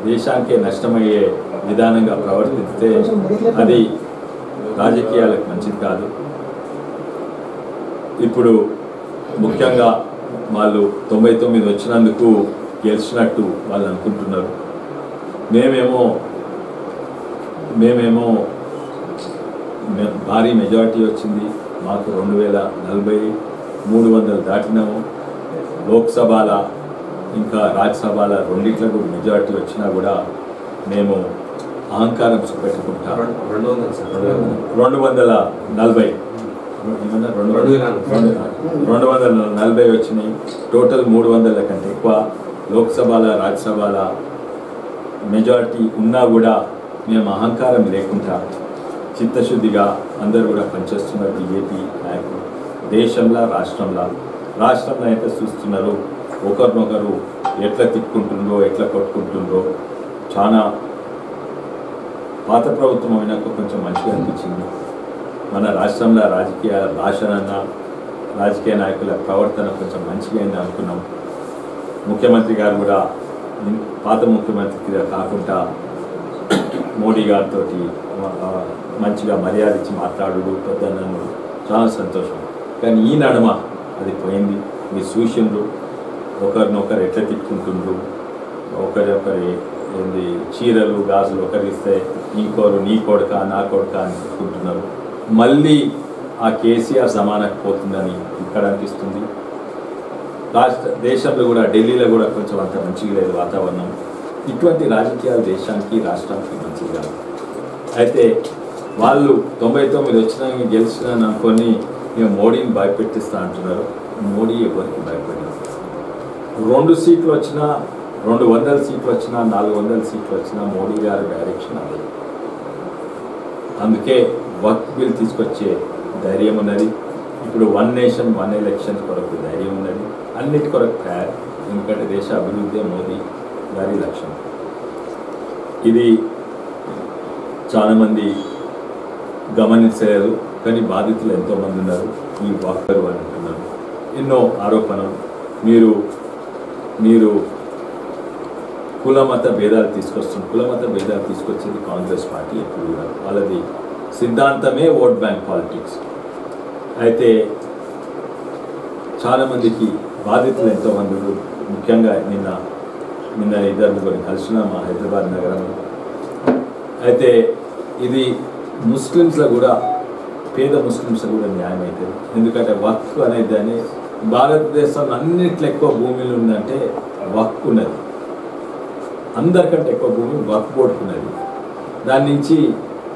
దేశానికే నష్టమయ్యే విధానంగా ప్రవర్తిస్తే అది రాజకీయాలకు మంచిది కాదు. ఇప్పుడు ముఖ్యంగా వాళ్ళు 99 వచ్చినందుకు గెలిచినట్టు వాళ్ళు అనుకుంటున్నారు. మేమేమో భారీ మెజారిటీ వచ్చింది. మాకు 2040 300 దాటినాము. లోక్సభల ఇంకా రాజ్యసభల రెండిట్లకు మెజారిటీ వచ్చినా కూడా మేము అహంకారం చూపెట్టుకుంటాం. 240 వచ్చినాయి. టోటల్ 300 కంటే ఎక్కువ లోక్సభల రాజ్యసభల మెజారిటీ ఉన్నా కూడా మేము అహంకారం లేకుండా చిత్తశుద్ధిగా అందరూ కూడా పనిచేస్తున్నారు. బీజేపీ నాయకులు దేశంలో రాష్ట్రంలో అయితే చూస్తున్నారు ఒకరినొకరు ఎట్లా తిట్టుకుంటుండ్రో, ఎట్లా కొట్టుకుంటుండ్రో. చాలా పాత ప్రభుత్వం అయినాక కొంచెం మంచిగా అనిపించింది. మన రాష్ట్రంలో రాజకీయ భాషనన్నా రాజకీయ నాయకుల ప్రవర్తన కొంచెం మంచిగా అయింది అనుకున్నాం. ముఖ్యమంత్రి గారు కూడా పాత ముఖ్యమంత్రి కాకుండా మోడీ గారితో మంచిగా మర్యాద ఇచ్చి మాట్లాడు పెద్దన్నను చాలా సంతోషం. కానీ ఈ నడుమ అది పోయింది. మీరు చూసిండ్రు ఒకరినొకరు ఎట్లా తిట్టుకుంటుండ్రు, ఒకరి ఏంది చీరలు గాజులు ఒకరిస్తే ఇంకోరు నీ కొడుక నా కొడుక అని తిట్టుకుంటున్నారు. మళ్ళీ ఆ కేసీఆర్ సమానకు పోతుందని ఇక్కడ అనిపిస్తుంది. దేశంలో కూడా ఢిల్లీలో కూడా కొంచెం అంత మంచిగా లేదు వాతావరణం. ఇటువంటి రాజకీయాలు దేశానికి రాష్ట్రానికి మంచిది కాదు. అయితే వాళ్ళు 99 వచ్చినా గెలిచినాను అనుకొని ఇక మోడీని భయపెట్టిస్తా అంటున్నారు. మోడీ ఎవరికి భయపడ్డారు? 2 సీట్లు వచ్చినా, 200 సీట్లు వచ్చినా, 400 సీట్లు వచ్చినా మోడీ గారి డైరెక్షన్ అదే. అందుకే వర్క్ బిల్ తీసుకొచ్చే ధైర్యం ఉన్నది. ఇప్పుడు వన్ నేషన్ వన్ ఎలక్షన్ కొరకు ధైర్యం ఉన్నది. అన్నిటి కొరకు తయారు. ఎందుకంటే దేశ అభివృద్ధి మోదీ గారి లక్ష్యం. ఇది చాలామంది గమనించలేదు, కానీ బాధితులు ఎంతోమంది ఉన్నారు. ఈ వాకరు అని అంటున్నారు, ఎన్నో ఆరోపణలు. మీరు కులమత భేదాలు తీసుకొస్తున్నారు. కులమత భేదాలు తీసుకొచ్చేది కాంగ్రెస్ పార్టీ ఎప్పుడు కూడా. వాళ్ళది సిద్ధాంతమే ఓట్ బ్యాంక్ పాలిటిక్స్. అయితే చాలామందికి బాధితులు ఎంతోమంది, ముఖ్యంగా నిన్న ఇద్దరు కూడా కలిసిన మా హైదరాబాద్ నగరంలో. అయితే ఇది ముస్లిమ్స్లో కూడా, పేద ముస్లిమ్స్లో కూడా న్యాయం అవుతుంది. ఎందుకంటే వక్ఫ్ అనేది దాన్ని భారతదేశంలో అన్నిట్లో ఎక్కువ భూమిలు ఉందంటే వక్ఫ్ ఉన్నది. అందరికంటే ఎక్కువ భూమి వక్ఫ్ బోర్డుకున్నది. దాని నుంచి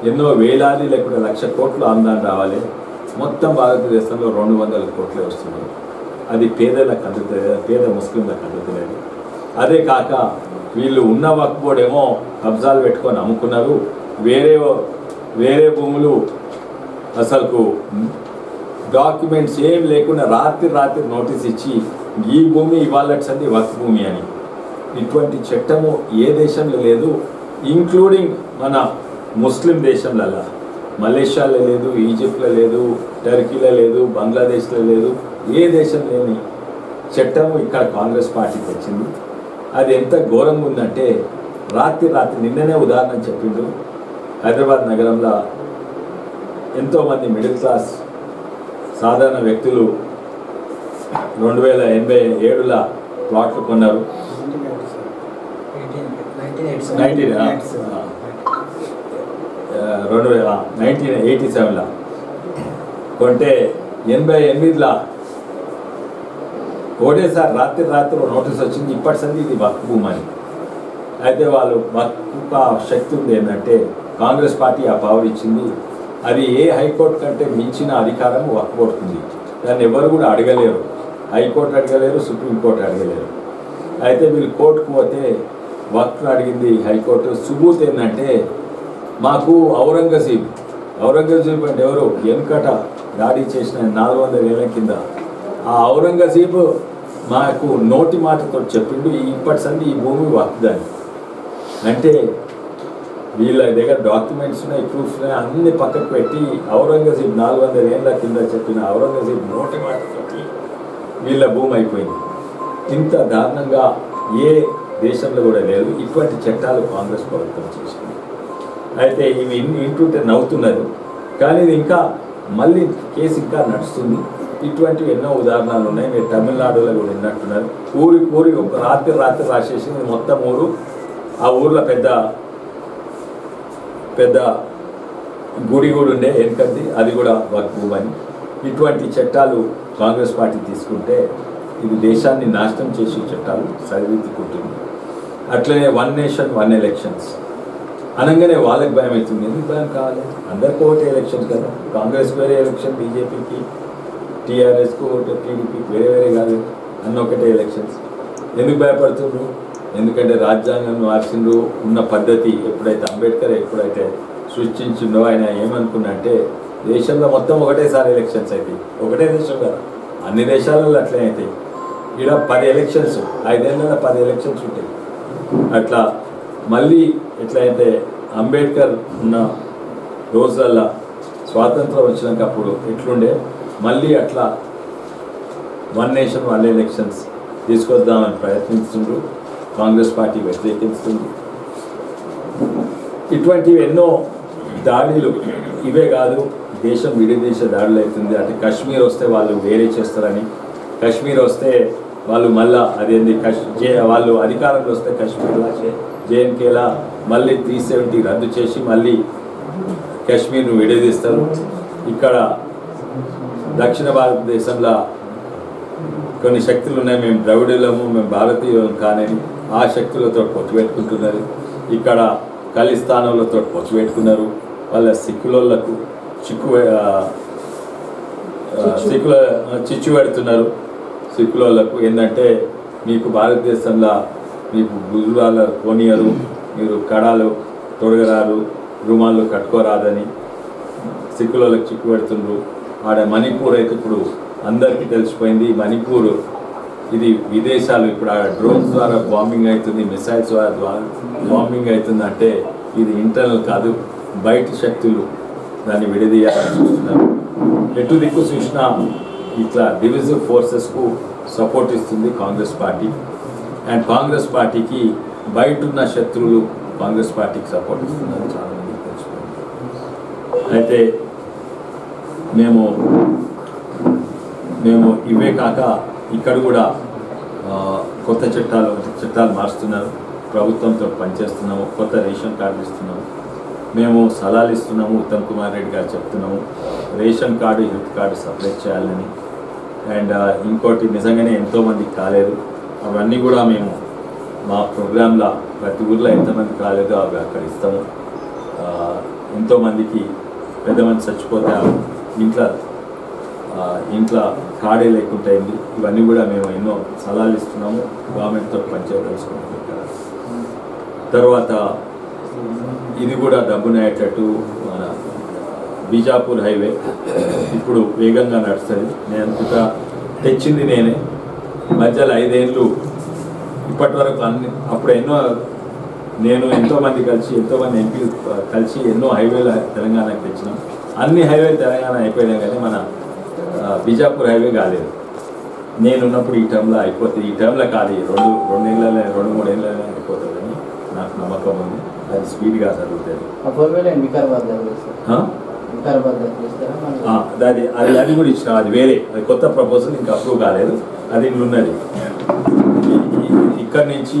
ఎన్నో వేలాది లేకుండా 1,00,000 కోట్లు ఆందాన్ని రావాలి. మొత్తం భారతదేశంలో 200 కోట్లే వస్తున్నాయి. అది పేదలకు అందుతుంది, పేద ముస్లింలకు అందుతున్నది. అదే కాక వీళ్ళు ఉన్న వక్ఫ్ బోర్డు ఏమో కబ్జాలు పెట్టుకొని అమ్ముకున్నారు. వేరే భూములు అసలుకు డాక్యుమెంట్స్ ఏం లేకుండా రాత్రి నోటీస్ ఇచ్చి ఈ భూమి ఇవాళ సంది వక్ఫ్ భూమి అని. ఇటువంటి చట్టము ఏ దేశంలో లేదు, ఇంక్లూడింగ్ మన ముస్లిం దేశంలలో. మలేషియాలో లేదు, ఈజిప్ట్లో లేదు, టర్కీలో లేదు, బంగ్లాదేశ్లో లేదు. ఏ దేశం లేని చట్టము ఇక్కడ కాంగ్రెస్ పార్టీ తెచ్చింది. అది ఎంత ఘోరంగా ఉందంటే రాత్రి నిన్ననే ఉదాహరణ చెప్పిండు. హైదరాబాద్ నగరంలో ఎంతోమంది మిడిల్ క్లాస్ సాధారణ వ్యక్తులు 2087లో ప్లాట్లు కొన్నారు. 1987లో కొంటే 88లో ఒకటేసారి రాత్రి నోటీస్ వచ్చింది. ఇప్పటి సంది ఇది వక్ఫ్ భూమి అని. అయితే వాళ్ళు వక్ఫ్ శక్తి ఉంది ఏంటంటే కాంగ్రెస్ పార్టీ ఆ పవర్ ఇచ్చింది. అది ఏ హైకోర్టు కంటే మించిన అధికారం వక్ఫ్ బోర్డుకు ఉంది. దాన్ని ఎవరు కూడా అడగలేరు. High court అడగలేరు, supreme court అడగలేరు. అయితే వీళ్ళు కోర్టుకు పోతే వక్ఫ్ను అడిగింది హైకోర్టు. సుబూత్ ఏంటంటే మాకు ఔరంగజీబ్ అంటే ఎవరు, వెనుకట దాడి చేసిన 400 ఏళ్ల కింద ఆ ఔరంగజీబ్ మాకు నోటి మాటతో చెప్పిండు ఇప్పటి సంది ఈ భూమి వక్ఫ్దని. అంటే వీళ్ళ దగ్గర డాక్యుమెంట్స్ ఉన్నాయి, ప్రూఫ్స్ ఉన్నాయి, అన్ని పక్కకు పెట్టి ఔరంగజీబ్ 400 ఏళ్ల కింద చెప్పిన ఔరంగజీబ్ నోటి మాట చెప్పి వీళ్ళ భూమి అయిపోయింది. ఇంత దారుణంగా ఏ దేశంలో కూడా లేదు. ఇటువంటి చట్టాలు కాంగ్రెస్ ప్రభుత్వం చేసింది. అయితే ఇవి ఇంటుంటే నవ్వుతున్నారు, కానీ ఇది ఇంకా మళ్ళీ కేసు ఇంకా నడుస్తుంది. ఇటువంటివి ఎన్నో ఉదాహరణలు ఉన్నాయి. మీరు తమిళనాడులో కూడా విన్నట్టున్నారు. ఊరి ఒక రాత్రి రాసేసింది మొత్తం ఊరు. ఆ ఊర్లో పెద్ద గుడి కూడా ఉండే ఎందుకంటే అది కూడా వక్ఫ్ భూమి అని. ఇటువంటి చట్టాలు కాంగ్రెస్ పార్టీ తీసుకుంటే ఇది దేశాన్ని నాశనం చేసే చట్టాలు సరిదిద్దుకుంటుంది. అట్లనే 1 నేషన్ 1 ఎలక్షన్స్ అనగానే వాళ్ళకి భయం అవుతుంది. ఎందుకు భయం కావాలి? అందరికీ ఒకటే ఎలక్షన్స్ కదా. కాంగ్రెస్ వేరే ఎలక్షన్, బీజేపీకి, టీఆర్ఎస్కు, టీడీపీకి వేరే కాదు, అన్న ఒకటే ఎలక్షన్స్. ఎందుకు భయపడుతుండ్రు? ఎందుకంటే రాజ్యాంగం మార్చిండ్రు. ఉన్న పద్ధతి ఎప్పుడైతే అంబేద్కర్ ఎప్పుడైతే సృష్టించిండో ఆయన ఏమనుకున్నా అంటే దేశంలో మొత్తం ఒకటేసారి ఎలక్షన్స్ అవుతాయి. ఒకటే దేశం కదా, అన్ని దేశాలలో అట్లే అవుతాయి. ఇక్కడ 10 ఎలక్షన్స్, 5 ఏళ్ళలో 10 ఎలక్షన్స్ ఉంటాయి. అట్లా మళ్ళీ ఎట్లయితే అంబేద్కర్ ఉన్న రోజులలో స్వాతంత్రం వచ్చినప్పుడు ఎట్లుండే మళ్ళీ అట్లా 1 నేషన్ 1 ఎలక్షన్స్ తీసుకొద్దామని ప్రయత్నిస్తుండ్రు. కాంగ్రెస్ పార్టీ వ్యతిరేకిస్తుంది. ఇటువంటివి ఎన్నో దాడులు. ఇవే కాదు, దేశం విడదీసే దాడులు అవుతుంది. అంటే కాశ్మీర్ వస్తే వాళ్ళు వేరే చేస్తారని, కాశ్మీర్ వస్తే వాళ్ళు మళ్ళా అదేంది వాళ్ళు అధికారంలో వస్తే కాశ్మీర్లో జేఎన్కేలా మళ్ళీ 370 రద్దు చేసి మళ్ళీ కాశ్మీర్ను విడదీస్తారు. ఇక్కడ దక్షిణ భారతదేశంలో కొన్ని శక్తులు ఉన్నాయి. మేము ద్రవిడులము, మేము భారతీయులం కానని ఆ శక్తులతో పొత్తు పెట్టుకుంటున్నారు. ఇక్కడ ఖలిస్తానులతో పొత్తు పెట్టుకున్నారు. వాళ్ళ సిక్కులకు చిచ్చు పెడుతున్నారు. సిక్కులకు ఏంటంటే మీకు భారతదేశంలో మీకు గుజరాల కోనియరు, మీరు కడాలు తొడగరారు, రుమాలు కట్టుకోరాదని సిక్కులకు చిక్కు పెడుతున్నారు. ఆడ మణిపూర్ అయితే ఇప్పుడు అందరికీ తెలిసిపోయింది. మణిపూర్ ఇది విదేశాలు. ఇప్పుడు ఆ డ్రోన్స్ ద్వారా బాంబింగ్ అవుతుంది, మిసైల్స్ ద్వారా బాంబింగ్ అవుతుంది. అంటే ఇది ఇంటర్నల్ కాదు, బయట శక్తులు దాన్ని విడదీయాలని చూస్తున్నారు. ఎటు దిక్కు చూసినా ఇట్లా డివిజివ్ ఫోర్సెస్కు సపోర్ట్ ఇస్తుంది కాంగ్రెస్ పార్టీ. అండ్ కాంగ్రెస్ పార్టీకి బయట ఉన్న శత్రువులు కాంగ్రెస్ పార్టీకి సపోర్ట్ ఇస్తున్నారు చాలామందికి తెలిసిపోయింది. అయితే మేము ఇవే కాక ఇక్కడ కూడా కొత్త చట్టాలు మారుస్తున్నారు. ప్రభుత్వంతో పనిచేస్తున్నాము, కొత్త రేషన్ కార్డు ఇస్తున్నాము, మేము సలహాలు ఇస్తున్నాము. ఉత్తమ్ కుమార్ రెడ్డి గారు చెప్తున్నాము ration card health card separate చేయాలని. అండ్ ఇంకోటి నిజంగానే ఎంతోమందికి కాలేదు, అవన్నీ కూడా మేము మా ప్రోగ్రాంలో ప్రతి ఊర్లో ఎంతమంది కాలేదో అవి అక్కడ ఇస్తాము. ఎంతోమందికి పెద్ద మంది చచ్చిపోతే ఇంట్లో కార్డే లేకుండా అయింది. ఇవన్నీ కూడా మేము ఎన్నో సలహాలు ఇస్తున్నాము, గవర్నమెంట్తో పనిచేయదలుచుకున్నాము. తర్వాత ఇది కూడా డబ్బునయ్యేటట్టు మన బీజాపూర్ హైవే ఇప్పుడు వేగంగా నడుస్తుంది. నేను తెచ్చింది నేనే, మధ్యలో 5 ఏళ్ళు ఇప్పటి వరకు అప్పుడు నేను ఎంతోమంది కలిసి ఎంతోమంది ఎంపీలు కలిసి ఎన్నో హైవేలు తెలంగాణకి తెచ్చినాం. అన్ని హైవేలు తెలంగాణ అయిపోయినాయి, కానీ మన బీజాపూర్ హైవే కాలేదు. నేనున్నప్పుడు ఈ టైంలో అయిపోతుంది, ఈ టైంలో కాదు, 2-3 ఏళ్ళనే అయిపోతుందని నాకు నమ్మకం ఉంది. అది స్పీడ్గా జరుగుతుంది. అది కూడా ఇచ్చిన, అది వేరే, అది కొత్త ప్రపోజల్ ఇంకా అప్రూవ్ కాలేదు, అది ఉన్నది. ఇక్కడి నుంచి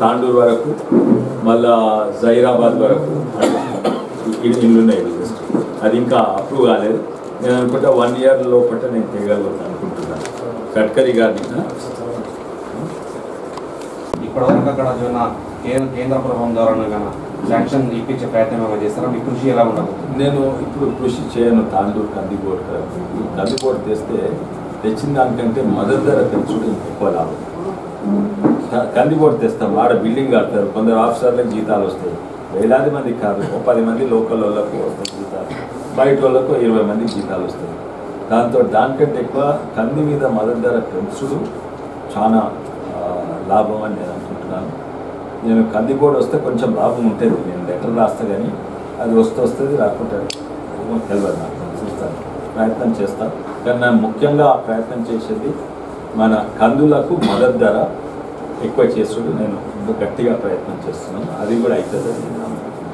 తాండూరు వరకు మళ్ళా జహీరాబాద్ వరకు ఇల్లున్నాయి. అది ఇంకా అప్రూవ్ కాలేదు. నేను అనుకుంటా 1 ఇయర్ లోపల నేను చేయగలుగుతాను అనుకుంటున్నాను. గడ్కరీ గారిని ఇప్పటివరకు అక్కడ కేంద్ర ప్రభుత్వం ద్వారా శాంక్షన్ ఇప్పించే ప్రయత్నం ఏమైనా చేస్తారా? మీ కృషి ఎలా ఉండబోతుంది? నేను ఇప్పుడు కృషి చేయను. తాండూరు కందిపోటు తెచ్చిన దానికంటే మద్దతు ధర పెంచుకుంటే ఎక్కువ లాభం. కందిపోటు తెస్తాం, ఆడ బిల్డింగ్ కడతారు, కొందరు ఆఫీసర్లకు జీతాలు వస్తాయి, వేలాది మంది కాదు, 10 మంది లోకల్ వాళ్ళకు వస్తాయి జీతాలు, బయట వాళ్ళకు 20 మందికి జీతాలు వస్తాయి. దానికంటే ఎక్కువ కంది మీద మద్దతు ధర పెంచుడు చాలా లాభం అని నేను అనుకుంటున్నాను. నేను కందిపోటు వస్తే కొంచెం లాభం ఉంటుంది, నేను లెటర్ రాస్తా, కానీ అది వస్తుంది రాకుంటే తెలియదు నాకు. చూస్తాను, ప్రయత్నం చేస్తాను. కానీ నేను ముఖ్యంగా ప్రయత్నం చేసేది మన కందులకు మద్దతు ధర ఎక్కువ చేసుడు నేను గట్టిగా ప్రయత్నం చేస్తున్నాను. అది కూడా అవుతుంది.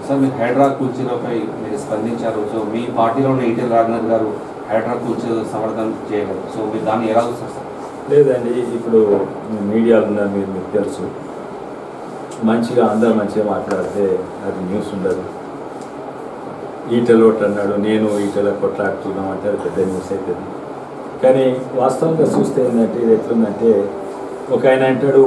సార్, మీరు హైడ్రా కూల్చీలపై మీరు స్పందించారు. సో మీ పార్టీలో ఉన్న ఈటెల రాజేందర్ గారు హైడ్రా కూల్చీ సమర్థన చేయగలరు. సో మీరు దాన్ని ఎలా చూస్తారు సార్? లేదండి, ఇప్పుడు మీడియాలో ఉన్నారు, మీకు తెలుసు, మంచిగా అందరూ మంచిగా మాట్లాడితే అది న్యూస్ ఉండదు. ఈటెల ఒకటి అన్నాడు, నేను ఈటెల కొట్లాడుతున్నాం అంటే అది పెద్ద న్యూస్ అవుతుంది. కానీ వాస్తవంగా చూస్తే ఏంటంటే ఇది ఎట్లుందంటే, ఒక ఆయన అంటాడు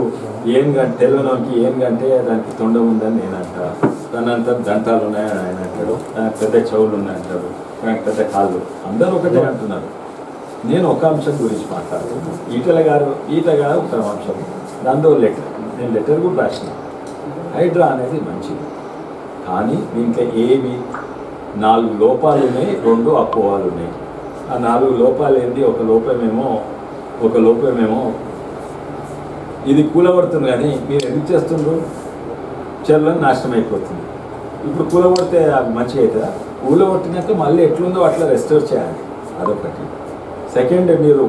ఏం గంట తెలియనోకి ఏం గంటే దానికి తొండం ఉందని నేను అంటా, తనంతా దంతాలు ఉన్నాయని ఆయన అంటాడు, నాకు పెద్ద చెవులు ఉన్నాయంటాడు, నాకు పెద్ద కాళ్ళు, అందరూ ఒకటే అంటున్నారు. నేను ఒక అంశం గురించి మాట్లాడుతున్నాను. ఈటెల గారు ఒక అంశం, దాంతో నేను లెటర్ కూడా రాసిన. హైడ్రా అనేది మంచిది, కానీ దీంట్లో ఏవి 4 లోపాలు ఉన్నాయి, 2 అపోహాలు ఉన్నాయి. ఆ 4 లోపాలు ఏంటి? ఒక లోపమేమో ఇది కూలబడుతుంది, కానీ మీరు ఎందుకు చేస్తుండ్రు, చెల్లని నాశనం అయిపోతుంది. ఇప్పుడు కూలబడితే అది మంచిగా అవుతుందా? కూలబట్టినాక మళ్ళీ ఎట్లుందో అట్లా రెస్టోర్ చేయాలి, అదొకటి. సెకండ్, మీరు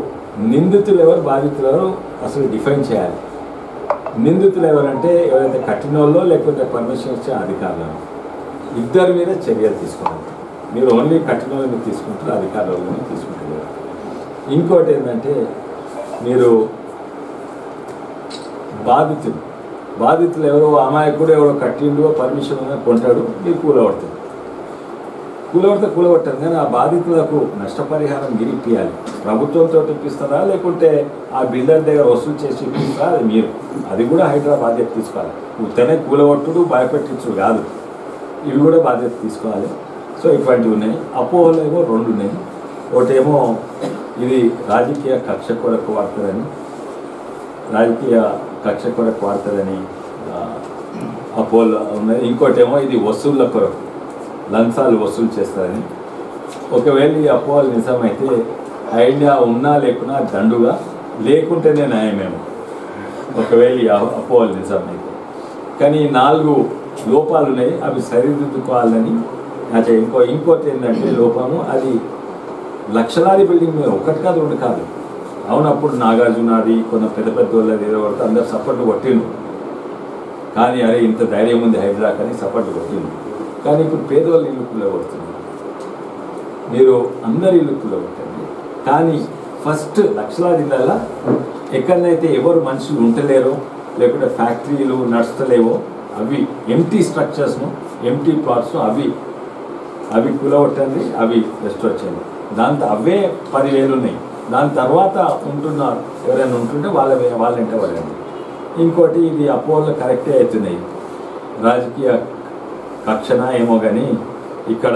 నిందితులు ఎవరు బాధితులు ఎవరు అసలు డిఫైన్ చేయాలి. నిందితులు ఎవరంటే ఎవరైతే కట్టినోళ్ళో లేకపోతే పర్మిషన్ ఇచ్చే అధికారులను, ఇద్దరి మీద చర్యలు తీసుకోవాలి. మీరు ఓన్లీ కట్టినోళ్ళని తీసుకుంటారు, అధికారులని తీసుకుంటారు. ఇంకోటి ఏంటంటే, మీరు బాధితులు ఎవరో అమాయకుడు ఎవరో కట్టిండో పర్మిషన్ కొంటాడు, మీరు కూలగొట్టారు, కానీ ఆ బాధితులకు నష్టపరిహారం మీరు ఇప్పించాలి. ప్రభుత్వంతో ఇప్పిస్తారా లేకుంటే ఆ బిల్డర్ దగ్గర వసూలు చేసి ఇప్పిస్తారా, అది మీరు. అది కూడా హైడ్రా బాధ్యత తీసుకోవాలి. ఉత్తనే కూలగొట్టుడు భయపెట్టించుడు కాదు, ఇవి కూడా బాధ్యత తీసుకోవాలి. సో ఇటువంటివి ఉన్నాయి. అపోహలు ఏమో 2 ఉన్నాయి. ఒకటేమో ఇది రాజకీయ కక్ష కొరకు వాడుతుందని అపోహలు ఉన్నాయి. ఇంకోటేమో ఇది వసూళ్ళ కొరకు, లంచాలు వసూలు చేస్తారని. ఒకవేళ ఈ అపోహలు నిజమైతే ఐడియా ఉన్నా లేకున్నా దండుగా, లేకుంటేనే న్యాయమేమో ఒకవేళ ఈ అపోహలు నిజమైతే. కానీ 4 లోపాలు ఉన్నాయి, అవి సరిదిద్దుకోవాలని అంటే ఇంకోటి ఏంటంటే లోపము, అది లక్షలాది బిల్డింగ్ మీద ఒకటి కాదు రెండు కాదు. అవునప్పుడు నాగార్జున అది కొంత పెద్ద పెద్ద వాళ్ళది ఏదో కొడితే అందరు సపోర్ట్ కొట్టిండు, కానీ అరే ఇంత ధైర్యం ఉంది హైదరాబాద్ అని సపోర్ట్ కొట్టిండు. కానీ ఇప్పుడు పేదవాళ్ళు ఇల్లు కూలగొడుతున్నారు, మీరు అందరి ఇల్లు కూలగొట్టండి. కానీ ఫస్ట్ లక్షలాది ఇళ్ళ ఎక్కడనైతే ఎవరు మనుషులు ఉంటలేరో లేకుంటే ఫ్యాక్టరీలు నడుస్తలేవో అవి ఎంటీ స్ట్రక్చర్స్ను ఎంటీ ప్లాట్స్ను అవి కూలగొట్టండి, అవి రెస్టోర్ చేయండి. దాంతో అవే 10,000 ఉన్నాయి. దాని తర్వాత ఉంటున్నారు ఎవరైనా ఉంటుంటే వాళ్ళ వెంట పడండి. ఇంకోటి ఇది అపోలో కరెక్టే అవుతున్నాయి, రాజకీయ కక్షణ ఏమో కానీ ఇక్కడ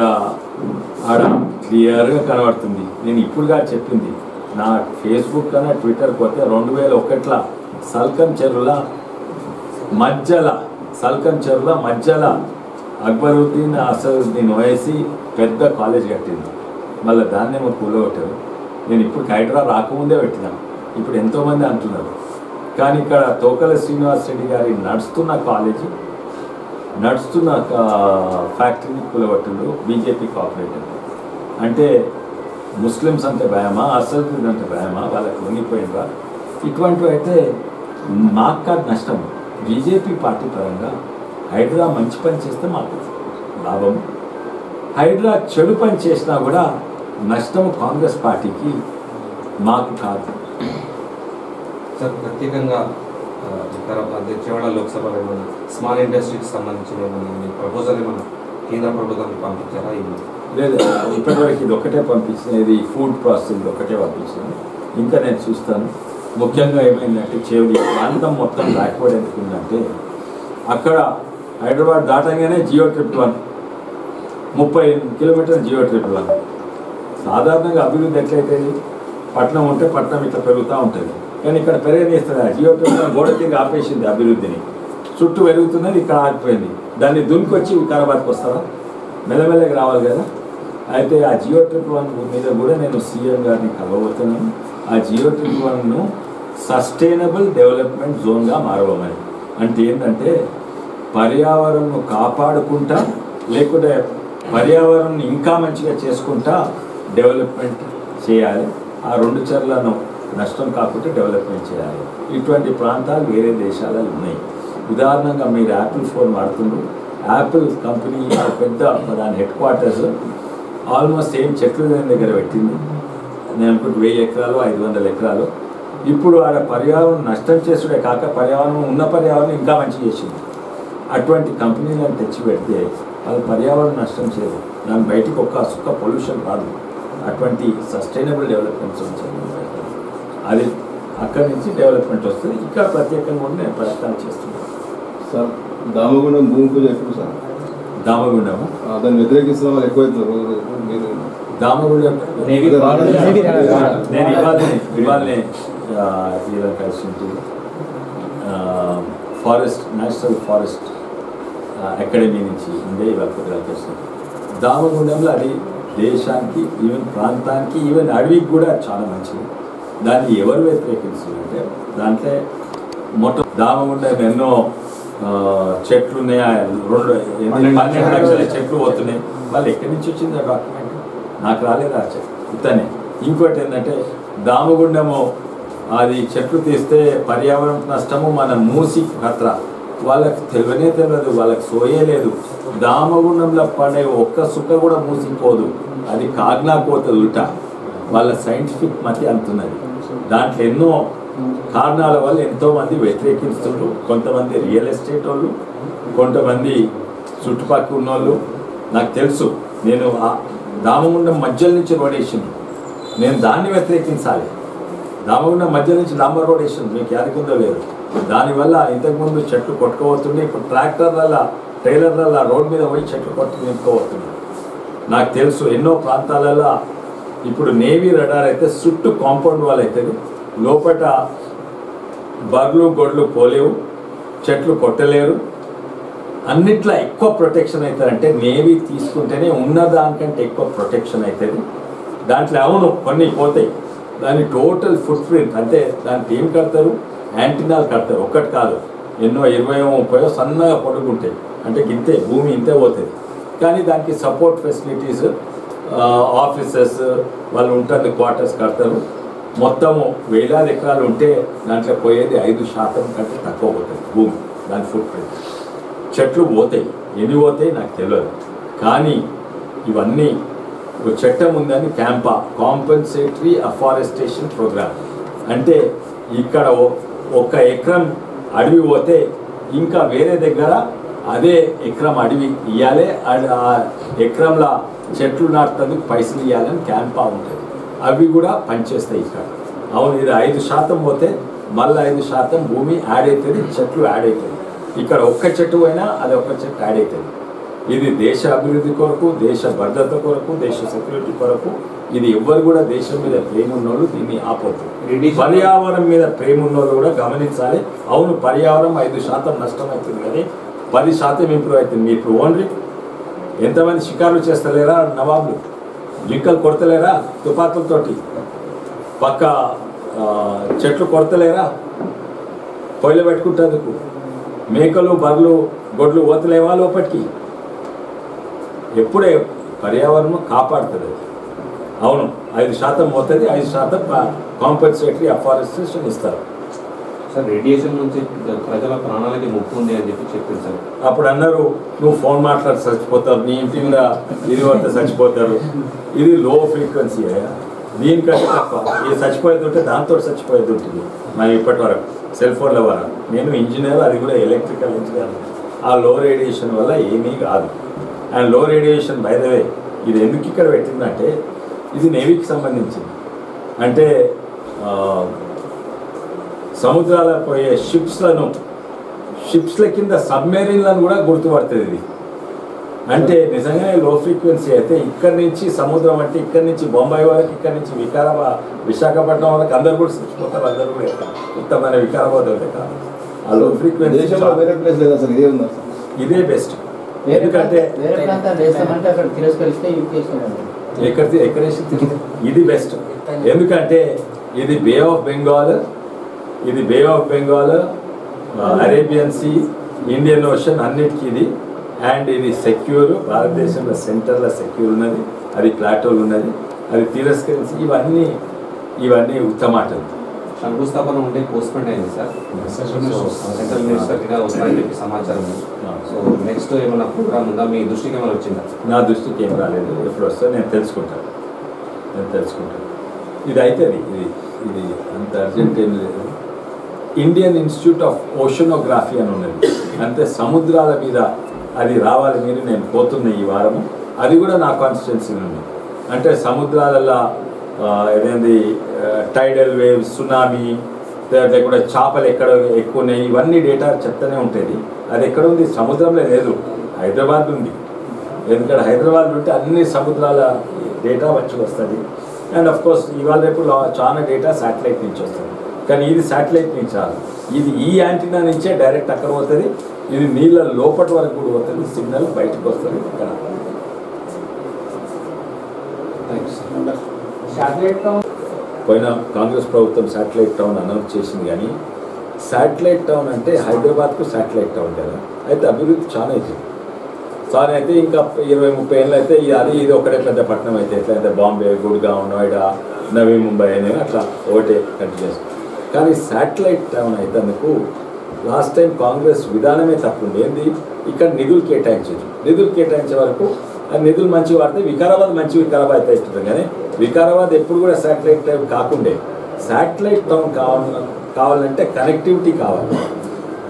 ఆడ క్లియర్గా కనబడుతుంది. నేను ఇప్పుడుగా చెప్పింది నా ఫేస్బుక్ కన్నా ట్విట్టర్ పోతే 2001 సల్కన్ చెరువుల మధ్యల అక్బరుద్దీన్ అసదుద్దీన్ ఓవైసీ పెద్ద కాలేజ్ కట్టింది, మళ్ళీ దాన్ని ఏమో కూలగొట్టారు. నేను ఇప్పుడు హైడ్రా రాకముందే పెట్టినాను, ఇప్పుడు ఎంతోమంది అంటున్నారు. కానీ ఇక్కడ తోకల శ్రీనివాస్ రెడ్డి గారి నడుస్తున్న కాలేజీ నడుస్తున్న ఫ్యాక్టరీని కూలగొట్టిండు బీజేపీ కోఆపరేటివ్. అంటే ముస్లిమ్స్ అంటే భయమా, అసదుద్దీన్ అంటే భయమా, వాళ్ళకి లొంగిపోయినరా? ఇటువంటివి అయితే మాకు కాదు నష్టం. బీజేపీ పార్టీ పరంగా హైడ్రా మంచి పని చేస్తే మాకు లాభం, హైడ్రా చెడు పని చేసినా కూడా నష్టం కాంగ్రెస్ పార్టీకి, మాకు కాదు. సార్ ప్రత్యేకంగా విజయవాడ లోక్సభలో ఏమైనా స్మాల్ ఇండస్ట్రీకి సంబంధించిన ఏమైనా ప్రపోజల్ ఏమైనా కేంద్ర ప్రభుత్వానికి పంపించారా? లేదు, ఇప్పటివరకు ఇది ఒకటే పంపించిన, ఇది ఫుడ్ ప్రాసెసింగ్ ఒకటే పంపించాను. ఇంకా నేను చూస్తాను. ముఖ్యంగా ఏమైందంటే చేవడి ప్రాంతం మొత్తం బ్యాక్వర్డ్ ఎందుకుందంటే అక్కడ హైదరాబాద్ దాటంగానే జియో ట్రిప్ 1 30 కిలోమీటర్ల జియో ట్రిప్ 1. సాధారణంగా అభివృద్ధి ఎట్లయితే పట్టణం ఉంటే పట్టణం ఇట్లా పెరుగుతూ ఉంటుంది, కానీ ఇక్కడ పెరగనిస్తుంది. జియో ట్రిప్ 1 గోడ తిరిగి ఆపేసింది అభివృద్ధిని, చుట్టూ పెరుగుతున్నది, ఇక్కడ ఆగిపోయింది. దాన్ని దునికొచ్చి వికారాబాద్కి వస్తారా? మెల్లమెల్లగా రావాలి కదా. అయితే ఆ జియో ట్రిప్ 1 మీద కూడా నేను సీఎం గారిని కలవబోతున్నాను. ఆ జియో ట్రిప్ 1ను సస్టైనబుల్ డెవలప్మెంట్ జోన్గా మారవమని. అంటే ఏంటంటే పర్యావరణను కాపాడుకుంటా లేకుంటే పర్యావరణం ఇంకా మంచిగా చేసుకుంటా డెవలప్మెంట్ చేయాలి. ఆ 2 చర్యలను నష్టం కాకుండా డెవలప్మెంట్ చేయాలి. ఇటువంటి ప్రాంతాలు వేరే దేశాలలో ఉన్నాయి. ఉదాహరణంగా మీరు యాపిల్ ఫోన్ వాడుతున్నారు, యాపిల్ కంపెనీ పెద్ద దాని హెడ్ క్వార్టర్స్ ఆల్మోస్ట్ ఏం చెట్లు దగ్గర పెట్టింది. నేను అనుకుంటే 1000 ఎకరాలు 500 ఎకరాలు. ఇప్పుడు ఆడ పర్యావరణం నష్టం చేసుడే కాక పర్యావరణం ఉన్న పర్యావరణం ఇంకా మంచి చేసింది. అటువంటి కంపెనీలను తెచ్చి పెడితే వాళ్ళు పర్యావరణం నష్టం చేయదు, దాని బయటికి ఒక్క సుక్క పొల్యూషన్ రాదు. అటువంటి సస్టైనబుల్ డెవలప్మెంట్స్ వచ్చాయి, అది అక్కడి నుంచి డెవలప్మెంట్ వస్తుంది. ఇక్కడ ప్రత్యేకంగా కూడా నేను ప్రయత్నాలు చేస్తున్నాను. సార్ దామగుండం భూమి పూజ ఎప్పుడు సార్? దామగుండము దాన్ని వ్యతిరేకిస్తున్న వాళ్ళు ఎక్కువైతున్నారు. మీరు దామగుండం నేను ఇవాళనే కలిసి ఫారెస్ట్ నేషనల్ ఫారెస్ట్ అకాడమీ నుంచి ఉండే ఇవాళ కలిసి దామగుండంలో అది దేశానికి ఈవెన్ ప్రాంతానికి ఈవెన్ అడవికి కూడా చాలా మంచిది. దాన్ని ఎవరు వ్యతిరేకిస్తుందంటే దాంట్లో దామగుండం ఎన్నో చెట్లు ఉన్నాయి, 12 లక్షల చెట్లు పోతున్నాయి. వాళ్ళు ఎక్కడి నుంచి వచ్చింది ఆ డాక్యుమెంట్? నాకు రాలేదు ఆ చెట్లు ఇతనే. ఇంకోటి ఏంటంటే దామగుండము అది చెట్లు తీస్తే పర్యావరణ నష్టము, మన మూసి ఖతర వాళ్ళకి తెలియదు, వాళ్ళకి సోయే లేదు. దామగుండంలో పడే ఒక్క సుక్క కూడా మూసిపోదు, అది కాగ్నాపోతుంది ఉల్టా. వాళ్ళ సైంటిఫిక్ మతి అంటున్నది. దాంట్లో ఎన్నో కారణాల వల్ల ఎంతోమంది వ్యతిరేకిస్తున్నారు. కొంతమంది రియల్ ఎస్టేట్ వాళ్ళు, కొంతమంది చుట్టుపక్కల ఉన్న వాళ్ళు. నాకు తెలుసు, నేను దామగుండం మధ్యల నుంచి రోడ్ వేసింది, నేను దాన్ని వ్యతిరేకించాలి. దామగుండం మధ్య నుంచి డాంబర్ రోడ్ వేసింది, మీకు యాదకుందో లేదు. దానివల్ల ఇంతకుముందు చెట్లు కొట్టుకోబోతుండే, ఇప్పుడు ట్రైలర్ల రోడ్ మీద పోయి చెట్లు కొట్టుకోబోతుంది. నాకు తెలుసు ఎన్నో ప్రాంతాలలో ఇప్పుడు నేవీ రడార్ అయితే చుట్టూ కాంపౌండ్ వాల్ అవుతుంది, లోపల బర్లు గొడ్లు పోలేవు, చెట్లు కొట్టలేరు. అన్నిట్లో ఎక్కువ ప్రొటెక్షన్ అవుతారంటే నేవీ తీసుకుంటేనే ఉన్నదానికంటే ఎక్కువ ప్రొటెక్షన్ అవుతుంది. దాంట్లో అవును కొన్ని పోతాయి, దాని టోటల్ ఫుట్ ప్రింట్ అంటే దానికి ఏం కడతారు, యాంటీనాలు కడతారు. ఒక్కటి కాదు, ఎన్నో 20-30 సన్నగా పొడుగుంటాయి, అంటే ఇంతే భూమి ఇంతే పోతుంది. కానీ దానికి సపోర్ట్ ఫెసిలిటీస్ ఆఫీసెస్ వాళ్ళు ఉంటుంది, క్వార్టర్స్ కడతారు. మొత్తము వేలాది ఎకరాలు ఉంటే దాంట్లో పోయేది 5% కంటే తక్కువ పోతుంది భూమి, దాని ఫుట్ ప్రింట్. చెట్లు పోతాయి, ఎన్ని పోతాయి నాకు తెలియదు. కానీ ఇవన్నీ ఒక చట్టం ఉందని క్యాంపా, కాంపెన్సేటరీ అఫారెస్టేషన్ ప్రోగ్రామ్. అంటే ఇక్కడ 1 ఎకరం అడవి పోతే ఇంకా వేరే దగ్గర అదే ఎకరం అడవి ఇవ్వాలి, ఆ ఎకరంలో చెట్లు నాటుతందుకు పైసలు ఇవ్వాలని క్యాంపా ఉంటుంది. అవి కూడా పనిచేస్తాయి ఇక్కడ. అవును, ఇది 5% పోతే మళ్ళీ 5% భూమి యాడ్ అవుతుంది, చెట్లు యాడ్ అవుతుంది. ఇక్కడ 1 చెట్టు అయినా అది 1 చెట్టు యాడ్ అవుతుంది. ఇది దేశ అభివృద్ధి కొరకు, దేశ భద్రత కొరకు, దేశ సెక్యూరిటీ కొరకు. ఇది ఎవ్వరు కూడా దేశం మీద ప్రేమ ఉన్నోళ్ళు దీన్ని ఆపొద్దు. పర్యావరణం మీద ప్రేమ ఉన్నోళ్ళు కూడా గమనించాలి. అవును, పర్యావరణం 5% నష్టం అవుతుంది, కానీ 10% ఇంప్రూవ్ అవుతుంది. మీరు ఓన్లీ ఎంతమంది షికారులు చేస్తలేరా, నవాబులు జింకలు కొడతలేరా తుపాకులతోటి, పక్క చెట్లు కొడతలేరా, పొయ్యిలు పెట్టుకుంటేందుకు మేకలు బర్రెలు గొడ్లు ఓతలేవా లోపలికి. ఎప్పుడే పర్యావరణం కాపాడుతుంది. అవును, 5% పోతుంది, 5% కాంపెన్సేటరీ అఫారెస్టేషన్ ఇస్తారు. సార్, రేడియేషన్ నుంచి ప్రజల ప్రాణాలకి ముప్పు ఉంది అని చెప్పింది సార్. అప్పుడు అన్నారు నువ్వు ఫోన్ మాట్లాడి చచ్చిపోతారు, నీ ఇంటి మీద ఇది వస్తే చచ్చిపోతారు. ఇది లో ఫ్రీక్వెన్సీ, దీనికంటే తక్కువ. ఇది చచ్చిపోయేది ఉంటే దాంతో చచ్చిపోయేది ఉంటుంది. మనం ఇప్పటి వరకు సెల్ ఫోన్ల వల్ల. నేను ఇంజనీర్, అది కూడా ఎలక్ట్రికల్ ఇంజనీర్. ఆ లో రేడియేషన్ వల్ల ఏమీ కాదు. అండ్ లో రేడియేషన్ బై ద వే ఇది ఎందుకు ఇక్కడ పెట్టిందంటే ఇది నేవీకి సంబంధించింది. అంటే సముద్రాలకు పోయే షిప్స్ల కింద సబ్మెరీన్లను కూడా గుర్తుపడుతుంది ఇది. అంటే నిజంగానే లో ఫ్రీక్వెన్సీ అయితే ఇక్కడి నుంచి సముద్రం, అంటే ఇక్కడి నుంచి బొంబాయి వరకు, ఇక్కడి నుంచి విశాఖపట్నం వరకు అందరు కూడా చచ్చిపోతారు. అందరూ కూడా ఉత్తమైన వికారాబాద్ అయితే కాదు. ఆ లో ఫ్రీక్వెన్సీ ఇదే బెస్ట్. ఎందుకంటే ఇది బెస్ట్. ఎందుకంటే ఇది Bay of Bengal, Arabian Sea, Indian Ocean అన్నిటికీ ఇది. అండ్ ఇది సెక్యూర్, భారతదేశంలో సెంటర్లో సెక్యూర్ ఉన్నది, అది ప్లాటోలు ఉన్నది, అది తిరస్కరించి ఇవన్నీ ఉత్తమాటలు. శంకుస్థాపన ఉంటే పోస్ట్పోన్ అయింది సార్. సెంట్రల్ మినిస్టర్గా వస్తారని చెప్పి సమాచారం. సో నెక్స్ట్ ఏమైనా ప్రోగ్రామ్ ఉందా, మీ దృష్టికి ఏమైనా వచ్చిందా? నా దృష్టికి ఏం రాలేదు. ఎప్పుడు వస్తా నేను తెలుసుకుంటాను. ఇది అయితే ఇది అంత అర్జెంట్ ఏం లేదు. ఇండియన్ ఇన్స్టిట్యూట్ ఆఫ్ ఓషనోగ్రఫీ అని ఉన్నది, అంటే సముద్రాల మీద అది రావాలి. నేను పోతున్న ఈ వారము, అది కూడా నా కాన్స్టిట్యున్సీ ఉంది. అంటే సముద్రాలలో ఏదైంది టైడల్ వేవ్స్, సునామీ, లేకుండా చేపలు ఎక్కడ ఎక్కువ ఉన్నాయి, ఇవన్నీ డేటా చెప్తూనే ఉంటుంది. అది ఎక్కడ ఉంది? సముద్రంలో లేదు, హైదరాబాద్ ఉంది. ఎందుకంటే హైదరాబాద్ ఉంటే అన్ని సముద్రాల డేటా వచ్చి వస్తుంది. అండ్ అఫ్ కోర్స్ ఇవాళ రేపు చాలా డేటా శాటిలైట్ నుంచి వస్తుంది. కానీ ఇది శాటిలైట్ నుంచి రాదు, ఇది ఈ యాంటీనా నుంచే డైరెక్ట్ అక్కడ పోతుంది. ఇది నీళ్ళ లోపటి వరకు కూడా పోతుంది, సిగ్నల్ బయటకు వస్తుంది. ఇక్కడ పోయిన కాంగ్రెస్ ప్రభుత్వం శాటిలైట్ టౌన్ అనౌన్స్ చేసింది. కానీ శాటిలైట్ టౌన్ అంటే హైదరాబాద్కు శాటిలైట్ టౌన్ కదా. అయితే అభివృద్ధి చాలా అవుతుంది. అయితే ఇంకా 20-30 ఏళ్ళు అయితే ఇది ఒకటే పెద్ద పట్టణం అయితే ఎట్లయితే బాంబే, గుడ్గావ్, నోయిడా, నవీ ముంబై అనేవి అట్లా ఒకటే కంటిన్యూస్. కానీ శాటిలైట్ టౌన్ అయితే అందుకు లాస్ట్ టైం కాంగ్రెస్ విధానమే తప్పుంది. ఏంది? ఇక్కడ నిధులు కేటాయించే వరకు ఆ నిధులు మంచి వాడితే వికారాబాద్ వికారాబాద్ అయితే ఇస్తుంది. కానీ వికారాబాద్ ఎప్పుడు కూడా శాటిలైట్ టౌన్ కాకుండే. శాటిలైట్ టౌన్ కావాలంటే కనెక్టివిటీ కావాలి.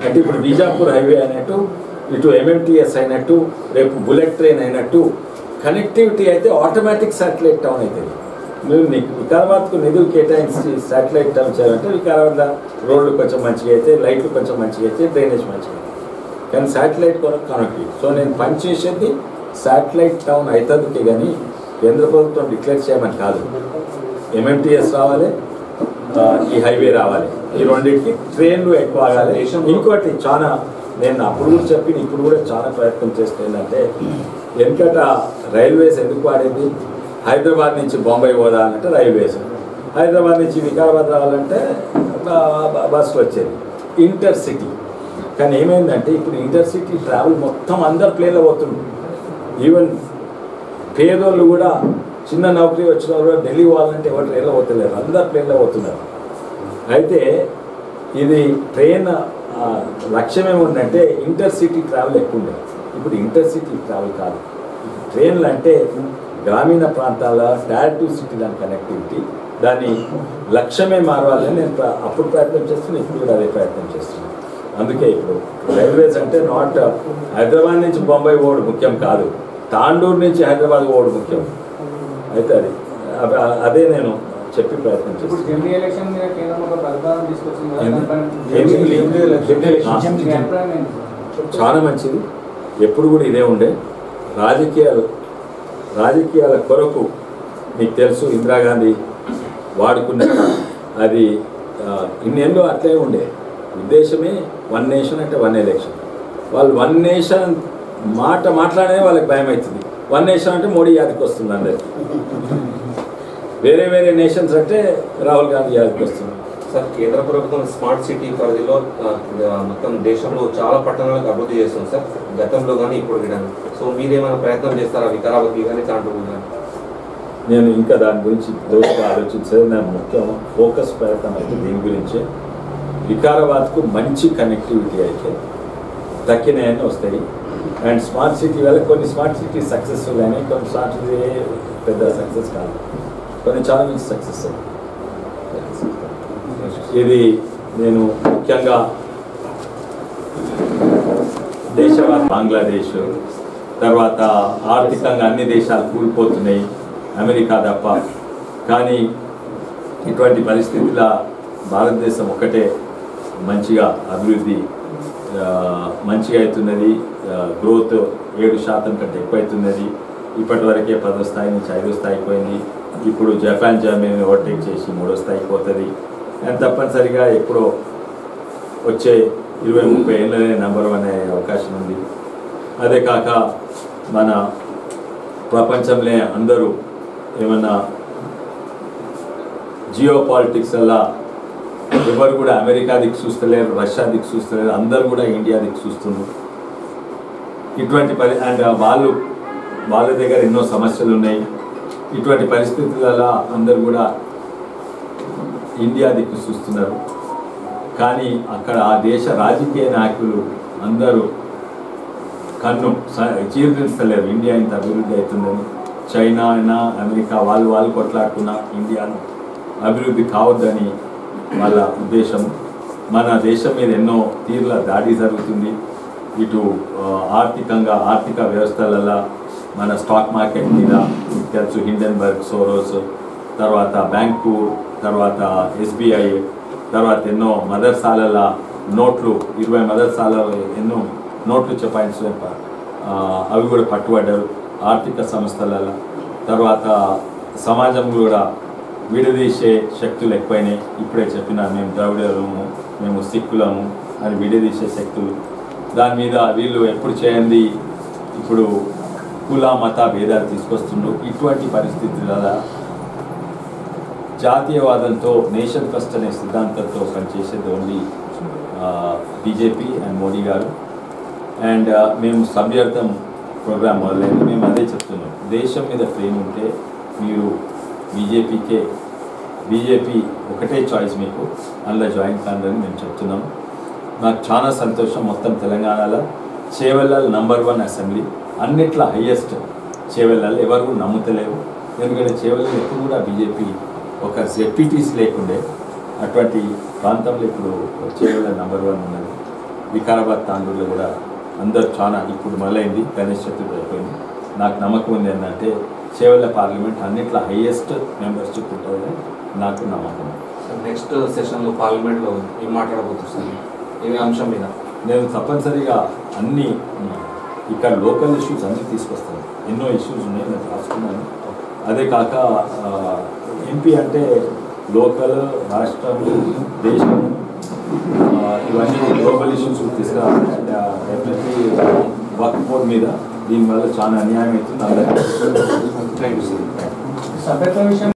అంటే ఇప్పుడు బీజాపూర్ హైవే అయినట్టు, ఇటు ఎంఎంటీఎస్ అయినట్టు, రేపు బుల్లెట్ ట్రైన్ అయినట్టు కనెక్టివిటీ అయితే ఆటోమేటిక్ శాటిలైట్ టౌన్ అవుతుంది. నువ్వు వికారాబాద్కు నిధులు కేటాయించి శాటిలైట్ టౌన్ చేయాలంటే వికారాబాద్లో రోడ్లు కొంచెం మంచిగా అయితే, లైట్లు కొంచెం మంచిగా అయితే, డ్రైనేజ్ మంచిగా అయితే. కానీ శాటిలైట్ కొరకు కనెక్టివిటీ. సో నేను పనిచేసేది శాటిలైట్ టౌన్ అవుతుంది. కానీ కేంద్ర ప్రభుత్వం డిక్లేర్ చేయమని కాదు. ఎంఎంటీఎస్ రావాలి, ఈ హైవే రావాలి, ఈ రెండింటికి ట్రైన్లు ఎక్కువ ఆగాలి. ఇంకోటి చాలా నేను అప్పుడు కూడా చెప్పిన, ఇప్పుడు కూడా చాలా ప్రయత్నం చేస్తుందంటే, వెనుకట రైల్వేస్ ఎందుకు వాడేది? హైదరాబాద్ నుంచి బొంబాయి పోదాలంటే రైల్వేస్, హైదరాబాద్ నుంచి వికారాబాద్ రావాలంటే బస్సులు వచ్చేది. ఇంటర్ సిటీ కానీ ఏమైందంటే ఇప్పుడు ఇంటర్సిటీ ట్రావెల్ మొత్తం అందరు ప్లేన్లో పోతున్నారు. ఈవెన్ పేదోళ్ళు కూడా చిన్న నౌకరీ వచ్చిన కూడా ఢిల్లీ వాళ్ళంటే ఎవరు ట్రైన్లో పోతలేరు, అందరు ప్లేన్లో పోతున్నారు. అయితే ఇది ట్రైన్ లక్ష్యం ఏముందంటే ఇంటర్సిటీ ట్రావెల్ ఎక్కువ ఉండేది. ఇప్పుడు ఇంటర్సిటీ ట్రావెల్ కాదు, ట్రైన్లు అంటే గ్రామీణ ప్రాంతాల టైర్ 2 సిటీ దాని కనెక్టివిటీ, దాని లక్ష్యమే మారవాలని నేను అప్పుడు ప్రయత్నం చేస్తున్నాను, ఇప్పుడు కూడా అదే ప్రయత్నం చేస్తున్నాను. అందుకే ఇప్పుడు రైల్వేస్ అంటే నాట్ హైదరాబాద్ నుంచి బొంబాయి పోవడం ముఖ్యం కాదు, తాండూరు నుంచి హైదరాబాద్ పోవడం ముఖ్యం. అయితే అదే నేను చెప్పి ప్రయత్నం చేస్తాను. చాలా మంచిది, ఎప్పుడు కూడా ఇదే ఉండే. రాజకీయాల కొరకు మీకు తెలుసు ఇందిరాగాంధీ వాడుకున్న అది ఇన్నేళ్ళు అట్లే ఉండే. ఉద్దేశమే 1 నేషన్ అంటే 1 ఎలక్షన్. వాళ్ళు 1 నేషన్ మాట్లాడే వాళ్ళకి భయం అవుతుంది. 1 నేషన్ అంటే మోడీ యాదికి వస్తుంది అందరికి, వేరే వేరే నేషన్స్ అంటే రాహుల్ గాంధీ యాదికి వస్తుంది. సార్, కేంద్ర ప్రభుత్వం స్మార్ట్ సిటీ పరిధిలో మొత్తం దేశంలో చాలా పట్టణాలకు అభివృద్ధి చేస్తుంది సార్, గతంలో కానీ ఇప్పుడు కానీ. సో మీరేమైనా ప్రయత్నం చేస్తారా వికారాబాద్ కానీ తాండూరు కానీ? నేను ఇంకా దాని గురించి లోతుగా ఆలోచించేది నా ముఖ్యం ఫోకస్ ప్రయత్నం అయితే దీని గురించే. వికారాబాద్కు మంచి కనెక్టివిటీ అయితే తక్కినాయని వస్తాయి. అండ్ స్మార్ట్ సిటీ వల్ల కొన్ని స్మార్ట్ సిటీ సక్సెస్ఫుల్ అయినాయి, కొన్ని స్మార్ట్ సిటీ పెద్ద సక్సెస్ కాదు, కొన్ని చాలా మంచి సక్సెస్ అయ్యాయి. ఇది నేను ముఖ్యంగా దేశవాళీ బంగ్లాదేశ్ తర్వాత ఆర్థికంగా అన్ని దేశాలు కూలిపోతున్నాయి, అమెరికా తప్ప. కానీ ఇటువంటి పరిస్థితుల్లో భారతదేశం ఒకటే మంచిగా అభివృద్ధి మంచిగా అవుతున్నది. గ్రోత్ 7% కంటే ఎక్కువ అవుతున్నది. ఇప్పటి వరకే 10వ స్థాయి నుంచి 5వ స్థాయికి పోయింది. ఇప్పుడు జపాన్ జర్మనీని ఓవర్టేక్ చేసి 3వ స్థాయికి పోతుంది. అండ్ తప్పనిసరిగా ఎప్పుడో వచ్చే 20-30 ఏళ్ళనే నెంబర్ 1 అయ్యే అవకాశం ఉంది. అదే కాక మన ప్రపంచంలో అందరూ ఏమన్నా జియో పాలిటిక్స్ వల్ల ఎవరు కూడా అమెరికా దిక్కు చూస్తలేరు, రష్యా దిక్కు చూస్తలేరు, అందరూ కూడా ఇండియా దిక్కు చూస్తున్నారు. ఇటువంటి అండ్ వాళ్ళ దగ్గర ఎన్నో సమస్యలు ఉన్నాయి. ఇటువంటి పరిస్థితులలో అందరూ కూడా ఇండియా దిక్కు చూస్తున్నారు. కానీ అక్కడ ఆ దేశ రాజకీయ నాయకులు అందరూ కన్ను చీర్దించలేరు ఇండియా ఇంత అభివృద్ధి అవుతుందని. చైనా అయినా అమెరికా వాళ్ళు కొట్లాడుకున్న ఇండియాను అభివృద్ధి కావద్దని వాళ్ళ ఉద్దేశం. మన దేశం మీద ఎన్నో తీర్ల దాడి జరుగుతుంది. ఇటు ఆర్థిక వ్యవస్థలలో మన స్టాక్ మార్కెట్ మీద తెలుసు, హిండెన్బర్గ్, సోరోస్, తర్వాత బ్యాంకు, తర్వాత SBI, తర్వాత ఎన్నో మదర్సాల నోట్లు 20 మదర్సాలలో ఎన్నో నోట్లు చెపాయించు అవి కూడా పట్టుబడ్డారు ఆర్థిక సంస్థలలో. తర్వాత సమాజం కూడా విడదీసే శక్తులు ఎక్కువైనాయి. ఇప్పుడే చెప్పిన మేము ద్రవిడలము, మేము సిక్కులము అని విడదీసే శక్తులు. దాని మీద వీళ్ళు ఎప్పుడు చేయండి ఇప్పుడు కుల మత భేదాలు తీసుకొస్తుండ్రు. ఇటువంటి పరిస్థితులలో జాతీయవాదంతో నేషన్ ఫస్ట్ అనే సిద్ధాంతంతో పనిచేసేది ఓన్లీ బీజేపీ అండ్ మోడీ గారు. అండ్ మేము సభ్యర్థం ప్రోగ్రామ్ మొదలైంది. మేము అదే చెప్తున్నాం, దేశం మీద ప్రేమ ఉంటే మీరు బీజేపీ ఒకటే చాయిస్ మీకు, అందులో జాయిన్ కాదని మేము చెప్తున్నాం. నాకు చాలా సంతోషం. మొత్తం తెలంగాణలో చేవెళ్ళ నంబర్ 1 అసెంబ్లీ, అన్నిట్లో హయ్యెస్ట్ చేవెళ్ళాలి. ఎవరు నమ్ముతలేవు, ఎందుకంటే చేవెళ్ళ ఎప్పుడు కూడా బీజేపీ ఒక జెడ్పీటీసీ లేకుండే. అటువంటి ప్రాంతంలో ఇప్పుడు చేవెళ్ళ నంబర్ 1 ఉన్నది. వికారాబాద్ తాండూరులో కూడా అందరూ చాలా ఇప్పుడు మొదలైంది, గణేష్ చతుర్థి అయిపోయింది. నాకు నమ్మకం ఉంది ఏంటంటే చేవెళ్ళ పార్లమెంట్ అన్నిట్లో హయ్యెస్ట్ మెంబర్షిప్ ఉంటుందని నాకు నమ్మకం. నెక్స్ట్ సెషన్లో పార్లమెంట్లో ఏం మాట్లాడబోతున్నారు? ఏ అంశం మీద? నేను తప్పనిసరిగా అన్ని ఇక్కడ లోకల్ ఇష్యూస్ అన్నీ తీసుకొస్తాను. ఎన్నో ఇష్యూస్ ఉన్నాయి, నేను రాసుకున్నాను. అదే కాక ఎంపీ అంటే లోకల్, రాష్ట్రం, దేశం, ఇవన్నీ గ్లోబల్ ఇష్యూస్ తీసుకురావాలి. డెఫినెట్లీ వర్క్ బోర్డ్ మీద దీనివల్ల చాలా అన్యాయం అవుతుంది అందరికీ. Thank you sir.